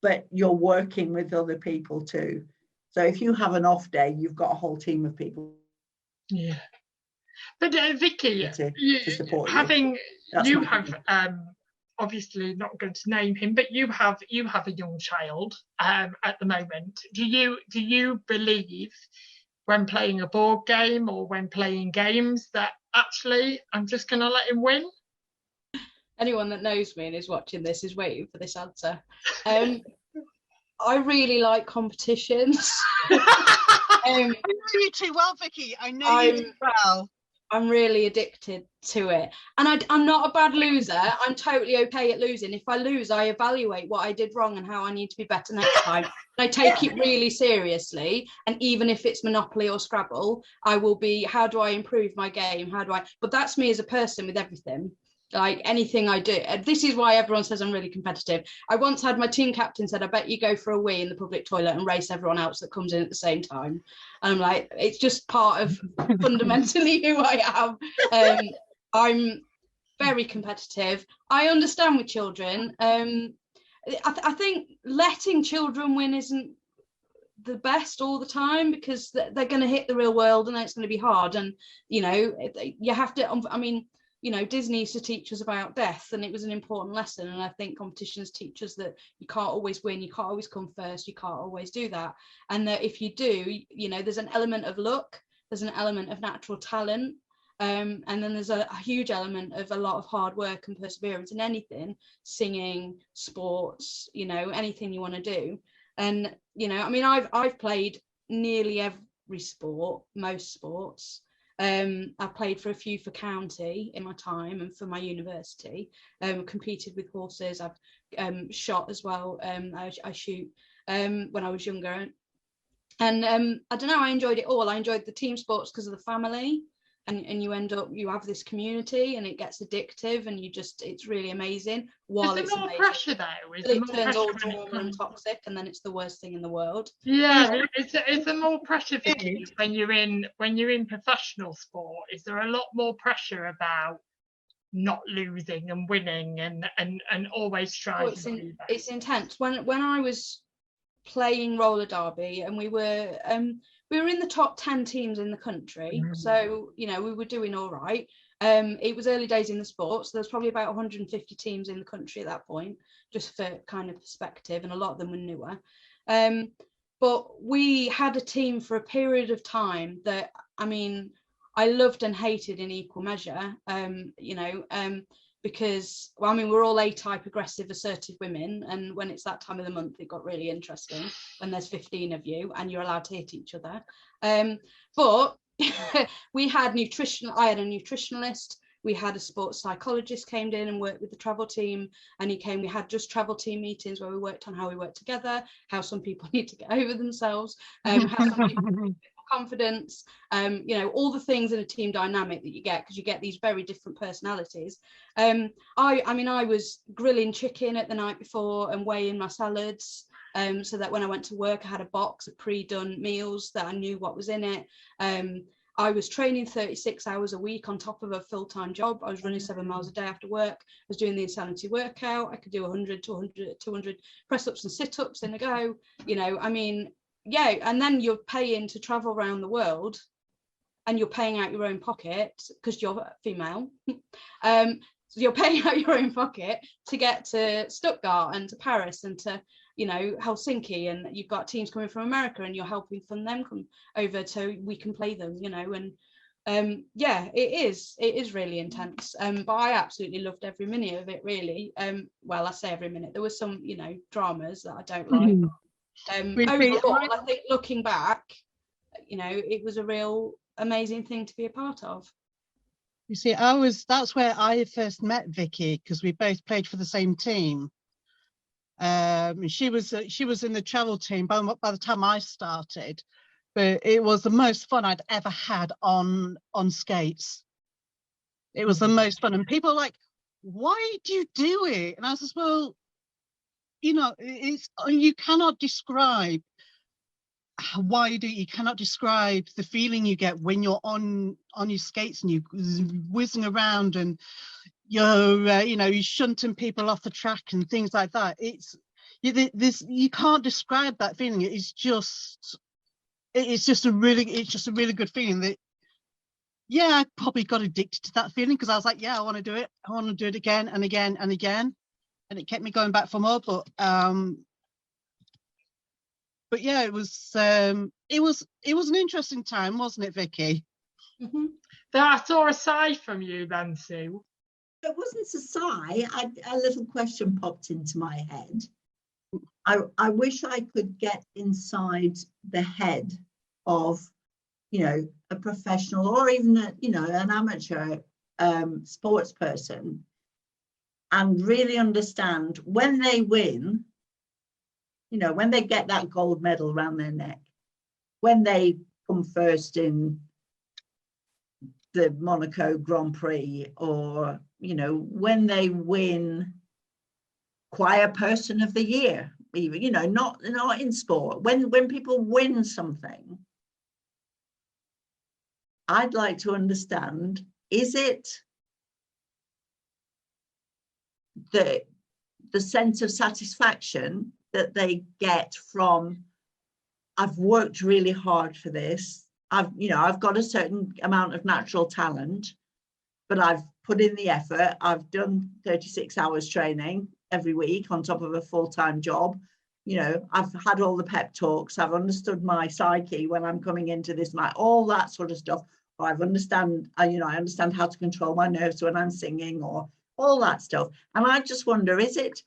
but you're working with other people too. So if you have an off day, you've got a whole team of people. Yeah. But Vicky, to support you have obviously not going to name him, but you have a young child at the moment. Do you believe when playing a board game or when playing games that actually I'm just going to let him win? Anyone that knows me and is watching this is waiting for this answer. I really like competitions. I know you too well, Vicky. I know you too well. I'm really addicted to it. And I'm not a bad loser. I'm totally okay at losing. If I lose, I evaluate what I did wrong and how I need to be better next time. And I take it really seriously. And even if it's Monopoly or Scrabble, I will be, how do I improve my game? But that's me as a person with everything. Like anything I do. This is why everyone says I'm really competitive. I once had my team captain said, I bet you go for a wee in the public toilet and race everyone else that comes in at the same time. And I'm like, it's just part of fundamentally who I am. I'm very competitive. I understand with children. I think letting children win isn't the best all the time, because they're going to hit the real world and then it's going to be hard. And, you know, you have to, I mean, you know, Disney used to teach us about death, and it was an important lesson. And I think competitions teach us that you can't always win, you can't always come first, you can't always do that. And that if you do, you know, there's an element of luck, there's an element of natural talent, and then there's a huge element of a lot of hard work and perseverance in anything, singing, sports, you know, anything you want to do. And, you know, I mean, I've played nearly every sport, most sports. I've played for a few for county in my time and for my university, competed with horses. I've shot as well. I shoot when I was younger. And I don't know, I enjoyed it all. I enjoyed the team sports because of the family. And you end up, you have this community and it gets addictive and it's really amazing. While is there more pressure though? It turns all drama and toxic, and then it's the worst thing in the world. Yeah, is there more pressure for you when you're in professional sport? Is there a lot more pressure about not losing and winning and always striving to be better? It's intense. When I was playing roller derby and we were in the top 10 teams in the country. So, you know, we were doing all right. It was early days in the sport, so there's probably about 150 teams in the country at that point, just for kind of perspective, and a lot of them were newer. But we had a team for a period of time that, I mean, I loved and hated in equal measure, you know, because, well, I mean, we're all A-type, aggressive, assertive women, and when it's that time of the month, it got really interesting when there's 15 of you and you're allowed to hit each other. But I had a nutritionalist, we had a sports psychologist came in and worked with the travel team, and we had just travel team meetings where we worked on how we work together, how some people need to get over themselves, how some people need confidence, you know, all the things in a team dynamic that you get, because you get these very different personalities. I mean, I was grilling chicken at the night before and weighing my salads, so that when I went to work I had a box of pre-done meals that I knew what was in it. I was training 36 hours a week on top of a full-time job. I was running 7 miles a day after work. I was doing the Insanity workout. I could do 100 to 100, 200 press-ups and sit-ups in a go. You know, I mean, yeah, and then you're paying to travel around the world, and you're paying out your own pocket because you're female. So you're paying out your own pocket to get to Stuttgart and to Paris and to, you know, Helsinki, and you've got teams coming from America and you're helping fund them come over so we can play them, you know. And yeah, it is really intense, but I absolutely loved every minute of it, really. Well, I say every minute, there was some, you know, dramas that I don't like. Overall, I think looking back, you know, it was a real amazing thing to be a part of. You see, that's where I first met Vicky, because we both played for the same team. She was in the travel team by the time I started, but it was the most fun I'd ever had on skates. It was the most fun, and people were like, "Why do you do it?" And I was just, well, you know, you cannot describe why you do it. You cannot describe the feeling you get when you're on your skates and you're whizzing around and you're you know, you're shunting people off the track and things like that. You can't describe that feeling. It's just a really good feeling. That, yeah, I probably got addicted to that feeling, because I was like, yeah, I want to do it. I want to do it again and again and again, and it kept me going back for more. But yeah, it was an interesting time, wasn't it, Vicky? Mm-hmm. I saw a sigh from you then, Sue. It wasn't a sigh. A little question popped into my head. I wish I could get inside the head of, you know, a professional or even an amateur sports person, and really understand when they win, you know, when they get that gold medal around their neck, when they come first in the Monaco Grand Prix, or, you know, when they win choir person of the year, even, you know, not in sport, when people win something, I'd like to understand, is it the sense of satisfaction that they get from, I've worked really hard for this, I've got a certain amount of natural talent, but I've put in the effort, I've done 36 hours training every week on top of a full-time job, you know, I've had all the pep talks, I've understood my psyche when I'm coming into this, all that sort of stuff, or I understand how to control my nerves when I'm singing, or all that stuff. And I just wonder, is it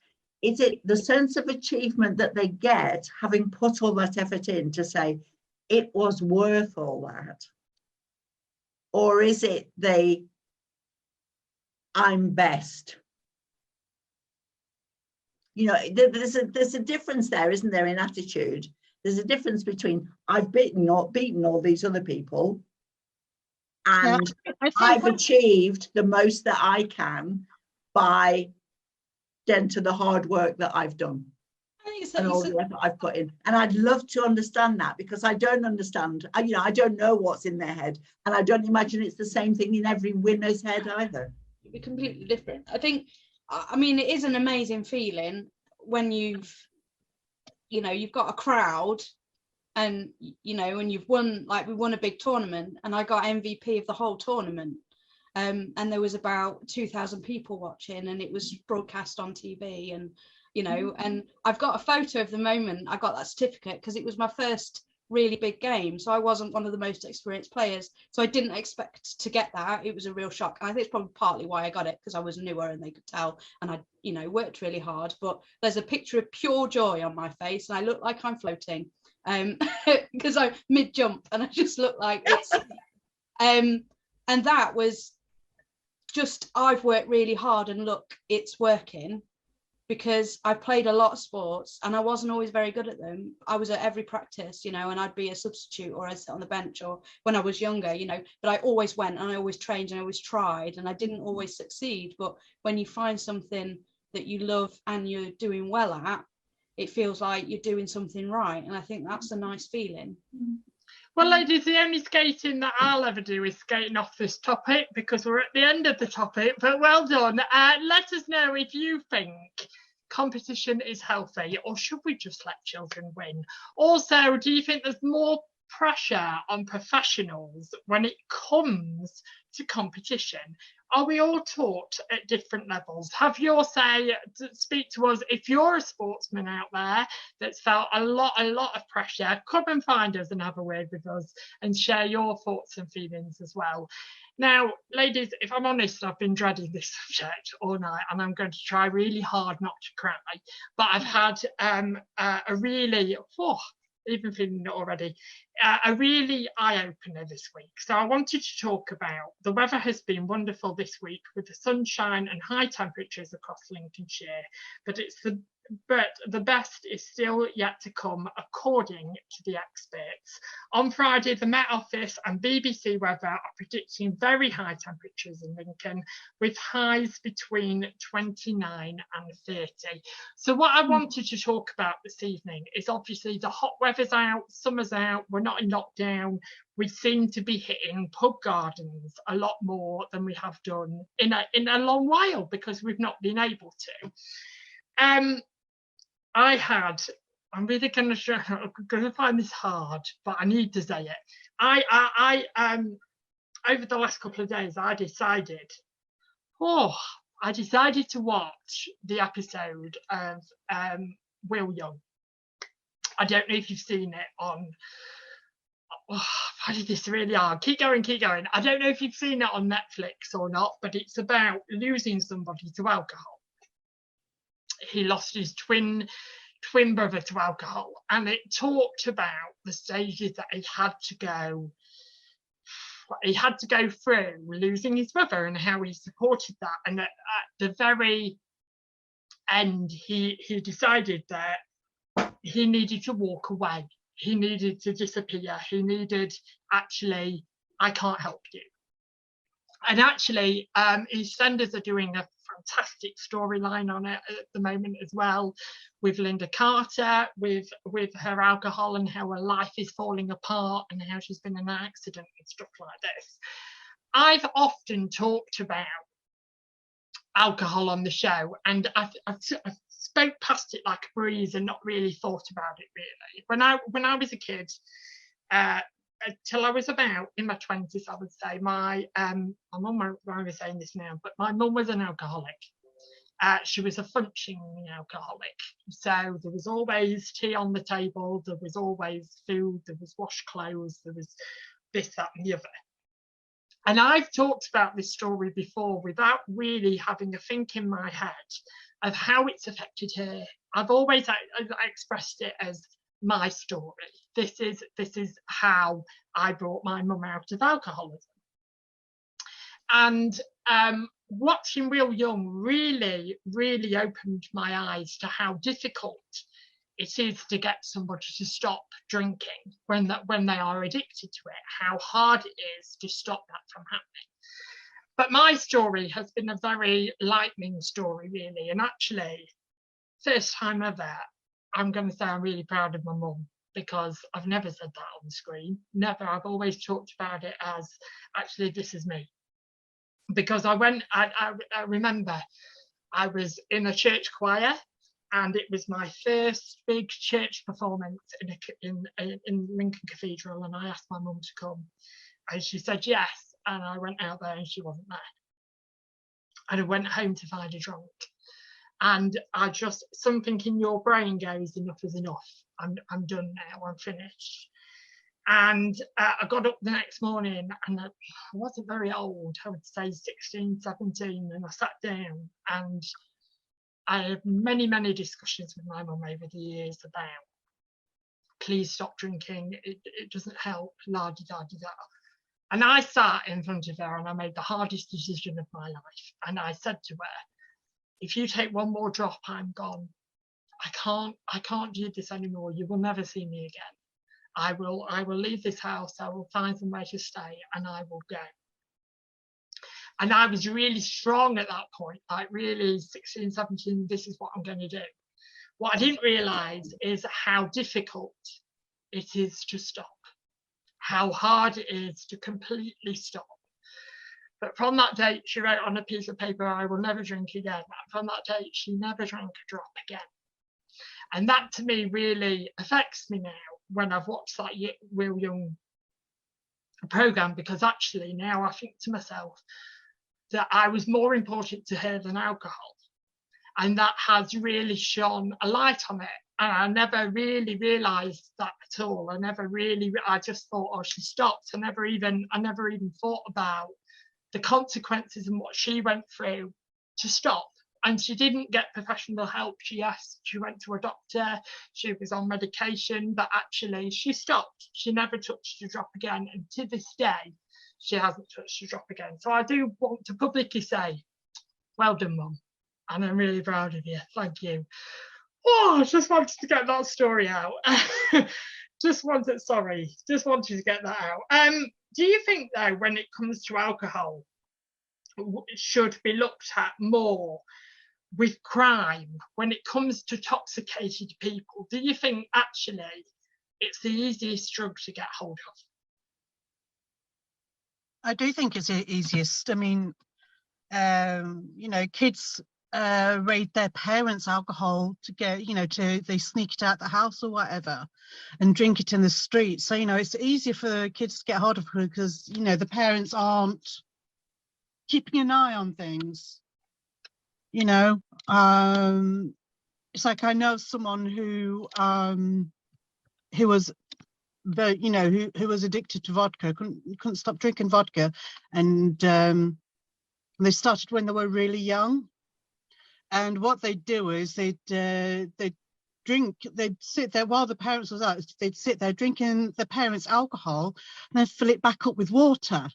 the sense of achievement that they get having put all that effort in to say it was worth all that, or is it I'm best? You know, there's a difference there, isn't there, in attitude? There's a difference between I've beaten all these other people, and I've achieved the most that I can by down to the hard work that I've done. I think it's all the effort I've put in. And I'd love to understand that, because I don't understand. I don't know what's in their head, and I don't imagine it's the same thing in every winner's head either. It'd be completely different. I think, I mean, it is an amazing feeling when you've got a crowd, and and you've won, like we won a big tournament, and I got MVP of the whole tournament. And there was about 2,000 people watching, and it was broadcast on TV, and and I've got a photo of the moment I got that certificate, because it was my first really big game, so I wasn't one of the most experienced players, so I didn't expect to get that. It was a real shock, and I think it's probably partly why I got it, because I was newer and they could tell, and I worked really hard. But there's a picture of pure joy on my face, and I look like I'm floating, because I'm mid-jump, and I just look like it's and that was, I've worked really hard and look, it's working, because I've played a lot of sports and I wasn't always very good at them. I was at every practice, you know, and I'd be a substitute or I'd sit on the bench, or when I was younger, you know, but I always went and I always trained and I always tried, and I didn't always succeed. But when you find something that you love and you're doing well at, it feels like you're doing something right. And I think that's a nice feeling. Well, ladies, the only skating that I'll ever do is skating off this topic, because we're at the end of the topic, but well done. Let us know if you think competition is healthy, or should we just let children win? Also, do you think there's more pressure on professionals when it comes to competition? Are we all taught at different levels? Have your say, speak to us if you're a sportsman out there that's felt a lot of pressure. Come and find us and have a word with us and share your thoughts and feelings as well. Now, ladies, if I'm honest, I've been dreading this subject all night, and I'm going to try really hard not to cry, but I've had a really, even feeling it already, a really eye-opener this week. So I wanted to talk about, the weather has been wonderful this week with the sunshine and high temperatures across Lincolnshire, but the best is still yet to come, according to the experts. On Friday, the Met Office and BBC Weather are predicting very high temperatures in Lincoln, with highs between 29 and 30. So what I wanted to talk about this evening is, obviously the hot weather's out, summer's out, we're not in lockdown. We seem to be hitting pub gardens a lot more than we have done in a long while, because we've not been able to. I'm really going to find this hard, but I need to say it. I over the last couple of days, I decided to watch the episode of Will Young. I don't know if you've seen it on. I did this really hard. Keep going. I don't know if you've seen it on Netflix or not, but it's about losing somebody to alcohol. He lost his twin brother to alcohol, and it talked about the stages that he had to go through losing his brother and how he supported that. And at the very end, he decided that he needed to walk away, he needed to disappear, he needed, actually, I can't help you. And actually, EastEnders are doing a fantastic storyline on it at the moment as well, with Linda Carter, with her alcohol and how her life is falling apart and how she's been in an accident and stuff like this. I've often talked about alcohol on the show, and I've spoke past it like a breeze and not really thought about it really. When I was a kid, till I was about in my 20s, I would say, my mum, I was saying this now, but my mum was an alcoholic. She was a functioning alcoholic. So there was always tea on the table, there was always food, there was washed clothes, there was this, that and the other. And I've talked about this story before without really having a think in my head of how it's affected her. I've always expressed it as my story. This is how I brought my mum out of alcoholism. And watching Will Young really, really opened my eyes to how difficult it is to get somebody to stop drinking when they are addicted to it, how hard it is to stop that from happening. But my story has been a very lightning story, really. And actually, first time ever, I'm going to say I'm really proud of my mum, because I've never said that on the screen. Never. I've always talked about it as, actually, this is me. Because I remember I was in a church choir, and it was my first big church performance in Lincoln Cathedral, and I asked my mum to come, and she said yes, and I went out there and she wasn't there, and I went home to find her drunk. And something in your brain goes, enough is enough. I'm done now, I'm finished. And I got up the next morning, and I wasn't very old, I would say 16, 17, and I sat down, and I had many, many discussions with my mum over the years about, please stop drinking, it doesn't help, la-di-da-di-da. And I sat in front of her and I made the hardest decision of my life. And I said to her, if you take one more drop, I'm gone. I can't do this anymore. You will never see me again. I will leave this house. I will find somewhere to stay and I will go. And I was really strong at that point, like really 16, 17, this is what I'm going to do. What I didn't realise is how difficult it is to stop, how hard it is to completely stop. But from that date, she wrote on a piece of paper, I will never drink again. And from that date, she never drank a drop again. And that to me really affects me now when I've watched that Will Young programme, because actually now I think to myself that I was more important to her than alcohol. And that has really shone a light on it. And I never really realised that at all. I just thought, oh, she stopped. I never even thought about the consequences and what she went through to stop. And she didn't get professional help. She went to a doctor, she was on medication, but actually she stopped. She never touched a drop again. And to this day, she hasn't touched a drop again. So I do want to publicly say, well done, Mum. And I'm really proud of you. Thank you. Oh, I just wanted to get that story out. just wanted to get that out. Do you think, though, when it comes to alcohol, it should be looked at more with crime when it comes to intoxicated people? Do you think actually it's the easiest drug to get hold of? I do think it's the easiest. I mean, kids raid their parents' alcohol to get, they sneak it out the house or whatever and drink it in the street. So, it's easier for kids to get hold of it because, the parents aren't keeping an eye on things. It's like I know someone who was very, who was addicted to vodka, couldn't stop drinking vodka, and they started when they were really young. And what they'd do is they'd sit there while the parents was out. They'd sit there drinking the parents' alcohol and then fill it back up with water.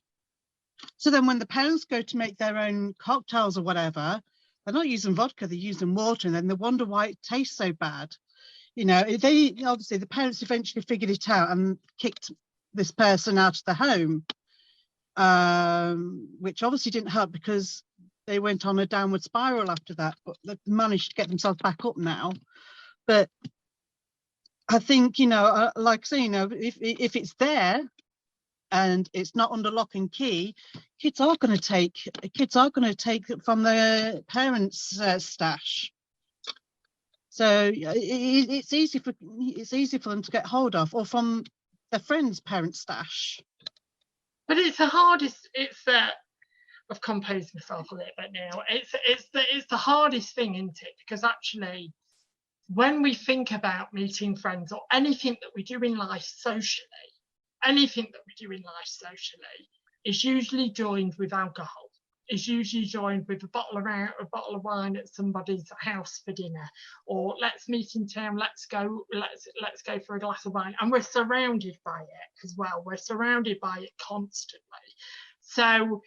So then when the parents go to make their own cocktails or whatever, they're not using vodka, they're using water, and then they wonder why it tastes so bad. They obviously, the parents eventually figured it out and kicked this person out of the home, which obviously didn't help because they went on a downward spiral after that, but they've managed to get themselves back up now. But I think, like I say, if it's there and it's not under lock and key, kids are going to take it from their parents' stash. So it's easy for them to get hold of, or from their friend's parents' stash. But it's the hardest. I've composed myself a little bit now. It's the hardest thing, isn't it? Because actually, when we think about meeting friends or anything that we do in life socially, is usually joined with alcohol. Is usually joined with a bottle of wine at somebody's house for dinner, or let's meet in town. Let's go for a glass of wine, and we're surrounded by it as well. We're surrounded by it constantly. So,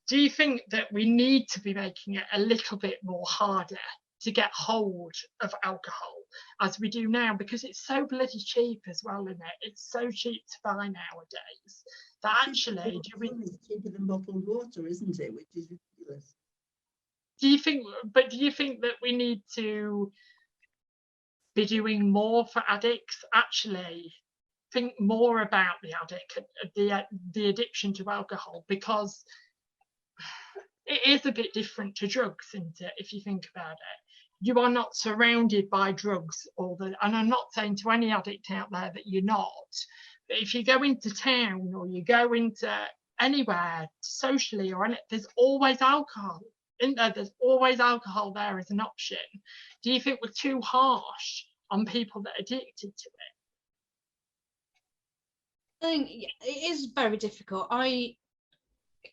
do you think that we need to be making it a little bit more harder to get hold of alcohol as we do now, because it's so bloody cheap as well, isn't it? It's so cheap to buy nowadays that actually it's cheaper than bottled water, isn't it? Which is ridiculous. Do you think that we need to be doing more for addicts? Actually think more about the addict, the addiction to alcohol, because it is a bit different to drugs, isn't it? If you think about it, you are not surrounded by drugs and I'm not saying to any addict out there that you're not, but if you go into town or you go into anywhere socially or there's always alcohol, isn't there? There's always alcohol there as an option. Do you think we're too harsh on people that are addicted to it? I think it is very difficult. I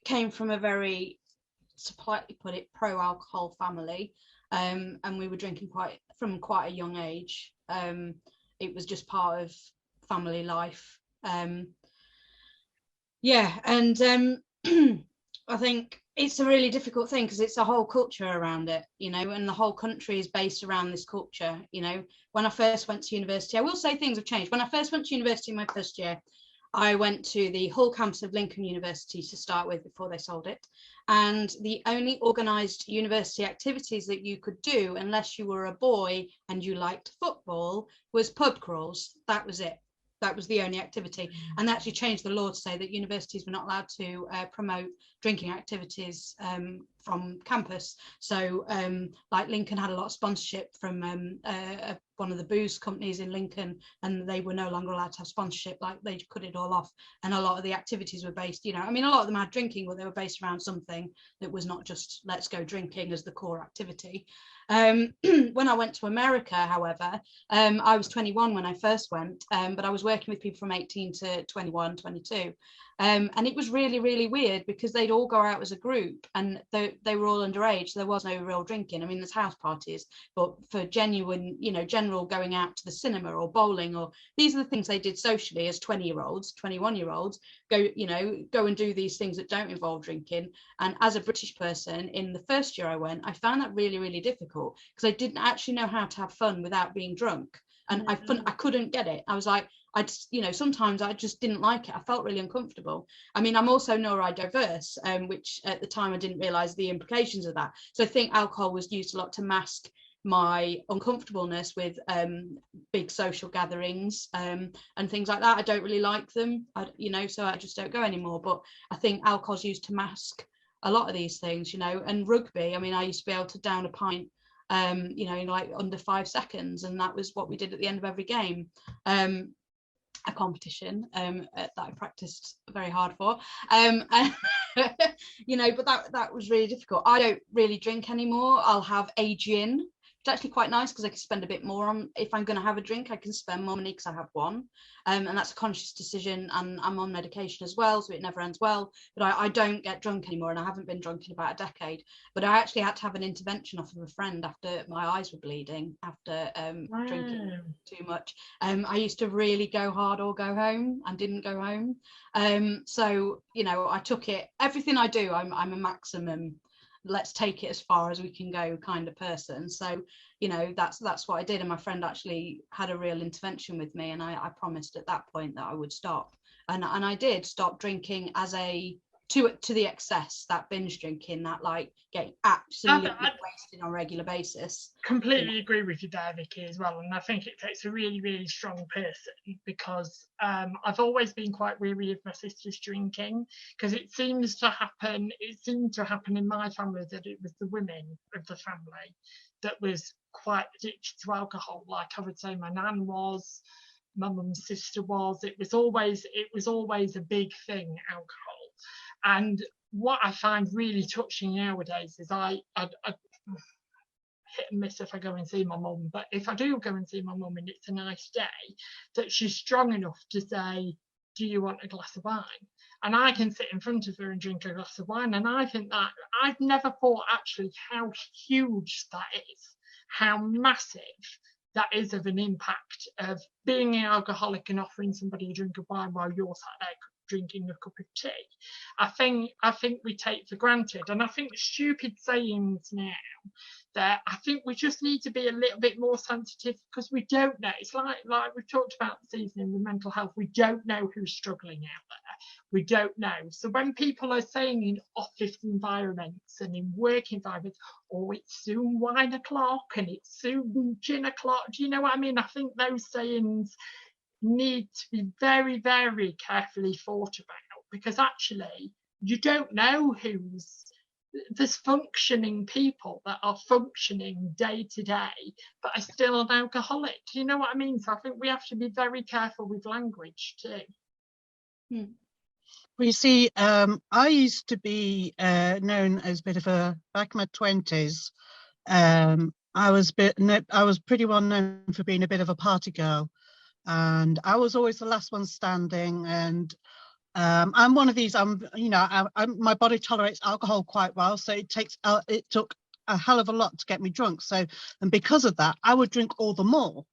came from a very, to politely put it, pro-alcohol family, and we were drinking from quite a young age. It was just part of family life. Yeah, and I think it's a really difficult thing because it's a whole culture around it, you know, and the whole country is based around this culture. You know, when I first went to university, I will say things have changed. When I first went to university in my first year, I went to the Hull campus of Lincoln University to start with before they sold it. And the only organised university activities that you could do, unless you were a boy and you liked football, was pub crawls. That was it. That was the only activity. And they actually changed the law to say that universities were not allowed to promote drinking activities from campus. So like Lincoln had a lot of sponsorship from one of the booze companies in Lincoln, and they were no longer allowed to have sponsorship. Like they cut it all off, and a lot of the activities were based, you know, I mean, a lot of them had drinking, but they were based around something that was not just let's go drinking as the core activity. When I went to America, however, I was 21 when I first went, but I was working with people from 18 to 21, 22. And it was really, really weird because they'd all go out as a group and they were all underage. So there was no real drinking. I mean, there's house parties, but for genuine, you know, general going out to the cinema or bowling, or these are the things they did socially as 20-year-olds, 21-year-olds, go and do these things that don't involve drinking. And as a British person, in the first year I went, I found that really, really difficult because I didn't actually know how to have fun without being drunk. And I couldn't get it. I was like, sometimes I just didn't like it. I felt really uncomfortable. I mean, I'm also neurodiverse, which at the time I didn't realize the implications of that. So I think alcohol was used a lot to mask my uncomfortableness with big social gatherings and things like that. I don't really like them, so I just don't go anymore. But I think alcohol's used to mask a lot of these things, and rugby. I mean, I used to be able to down a pint in like under 5 seconds, and that was what we did at the end of every game. A competition that I practiced very hard for, but that was really difficult. I don't really drink anymore. I'll have a gin. It's actually quite nice because I can spend a bit more on, if I'm going to have a drink, I can spend more money because I have one, and that's a conscious decision, and I'm on medication as well, so it never ends well. But I don't get drunk anymore, and I haven't been drunk in about a decade. But I actually had to have an intervention off of a friend after my eyes were bleeding after drinking too much. I used to really go hard or go home, and didn't go home. So I took it. Everything I do, I'm a maximum, let's take it as far as we can go kind of person. So that's what I did, and my friend actually had a real intervention with me, and I promised at that point that I would stop, and I did stop drinking as to the excess, that binge drinking, that like getting absolutely wasted on a regular basis. Completely agree with you there, Vicky, as well. And I think it takes a really, really strong person, because I've always been quite weary of my sister's drinking, because it seemed to happen in my family that it was the women of the family that was quite addicted to alcohol. Like I would say my nan was, my mum's sister was. It was always a big thing, alcohol. And what I find really touching nowadays is I hit and miss if I go and see my mum, but if I do go and see my mum and it's a nice day, that she's strong enough to say, do you want a glass of wine? And I can sit in front of her and drink a glass of wine. And I think that I've never thought actually how huge that is, how massive that is of an impact of being an alcoholic and offering somebody a drink of wine while you're sat there drinking a cup of tea. I think we take for granted, and I think stupid sayings now that I think we just need to be a little bit more sensitive, because we don't know. It's like we've talked about this evening with mental health. We don't know who's struggling out there. We don't know. So when people are saying in office environments and in work environments, oh, it's soon wine o'clock and it's soon gin o'clock, do you know what I mean? I think those sayings need to be very, very carefully thought about, because actually you don't know there's functioning people that are functioning day to day but are still an alcoholic. Do you know what I mean? So I think we have to be very careful with language too. Well, you see, I used to be known as a bit of back in my 20s, I was pretty well known for being a bit of a party girl. And I was always the last one standing, and I'm one of these. My body tolerates alcohol quite well, so it took a hell of a lot to get me drunk. So, and because of that, I would drink all the more.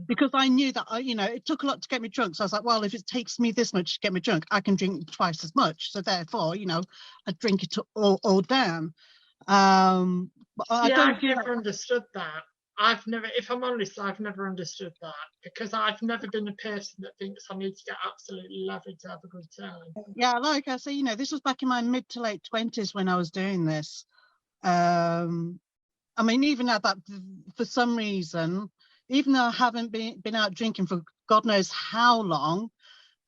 because I knew that, you know, it took a lot to get me drunk. So I was like, well, if it takes me this much to get me drunk, I can drink twice as much. So therefore, you know, I drink it all down. But I Yeah, don't I've never understood that. If I'm honest, I've never understood that, because I've never been a person that thinks I need to get absolutely levered to have a good time. Yeah, like I say, you know, this was back in my mid to late 20s when I was doing this. I mean, even at that, for some reason, even though I haven't been out drinking for God knows how long,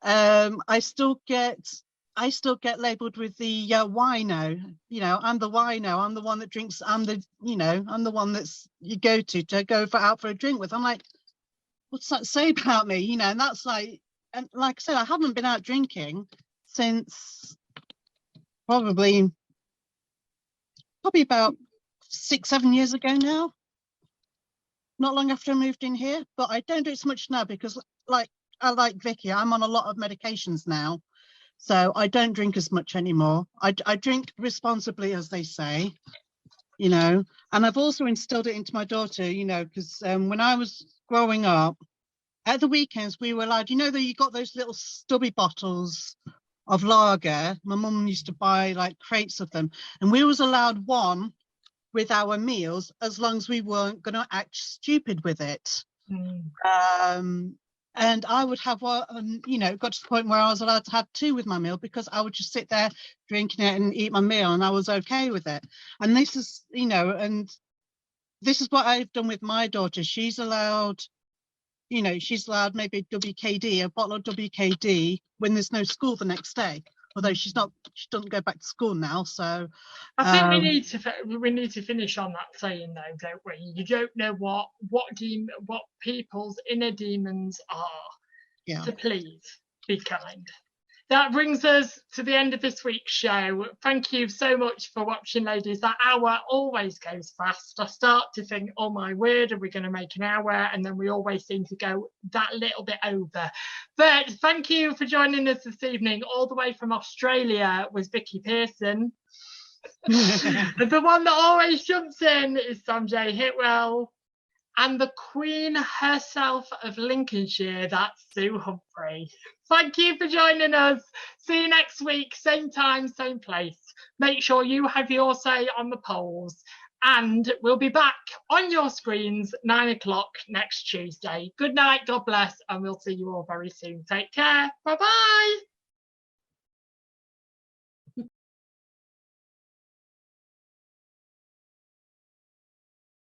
I still get labelled with the wino. You know, I'm the wino. I'm the one that drinks. I'm the one that's you go to out for a drink with. I'm like, what's that say about me? You know, and that's like, and like I said, I haven't been out drinking since probably about 6-7 years ago now. Not long after I moved in here, but I don't do it so much now because, like Vicky, I'm on a lot of medications now, so I don't drink as much anymore. I drink responsibly, as they say, you know, and I've also instilled it into my daughter, you know, because when I was growing up, at the weekends we were allowed, you know, that you got those little stubby bottles of lager. My mum used to buy like crates of them, and we was allowed one with our meals as long as we weren't going to act stupid with it. And I would have one, you know, got to the point where I was allowed to have two with my meal because I would just sit there drinking it and eat my meal and I was okay with it. And this is, you know, and this is what I've done with my daughter. She's allowed, you know, maybe WKD, a bottle of WKD when there's no school the next day. Although she doesn't go back to school now, so I think we need to finish on that saying though, don't we? You don't know what people's inner demons are. Yeah. So please be kind. That brings us to the end of this week's show. Thank you so much for watching, ladies. That hour always goes fast. I start to think, oh my word, are we going to make an hour? And then we always seem to go that little bit over. But thank you for joining us this evening. All the way from Australia was Vicky Pearson. The one that always jumps in is Sam J. Hitwell. And the Queen herself of Lincolnshire, that's Sue Humphrey. Thank you for joining us. See you next week, same time, same place. Make sure you have your say on the polls. And we'll be back on your screens 9 o'clock next Tuesday. Good night, God bless, and we'll see you all very soon. Take care. Bye-bye.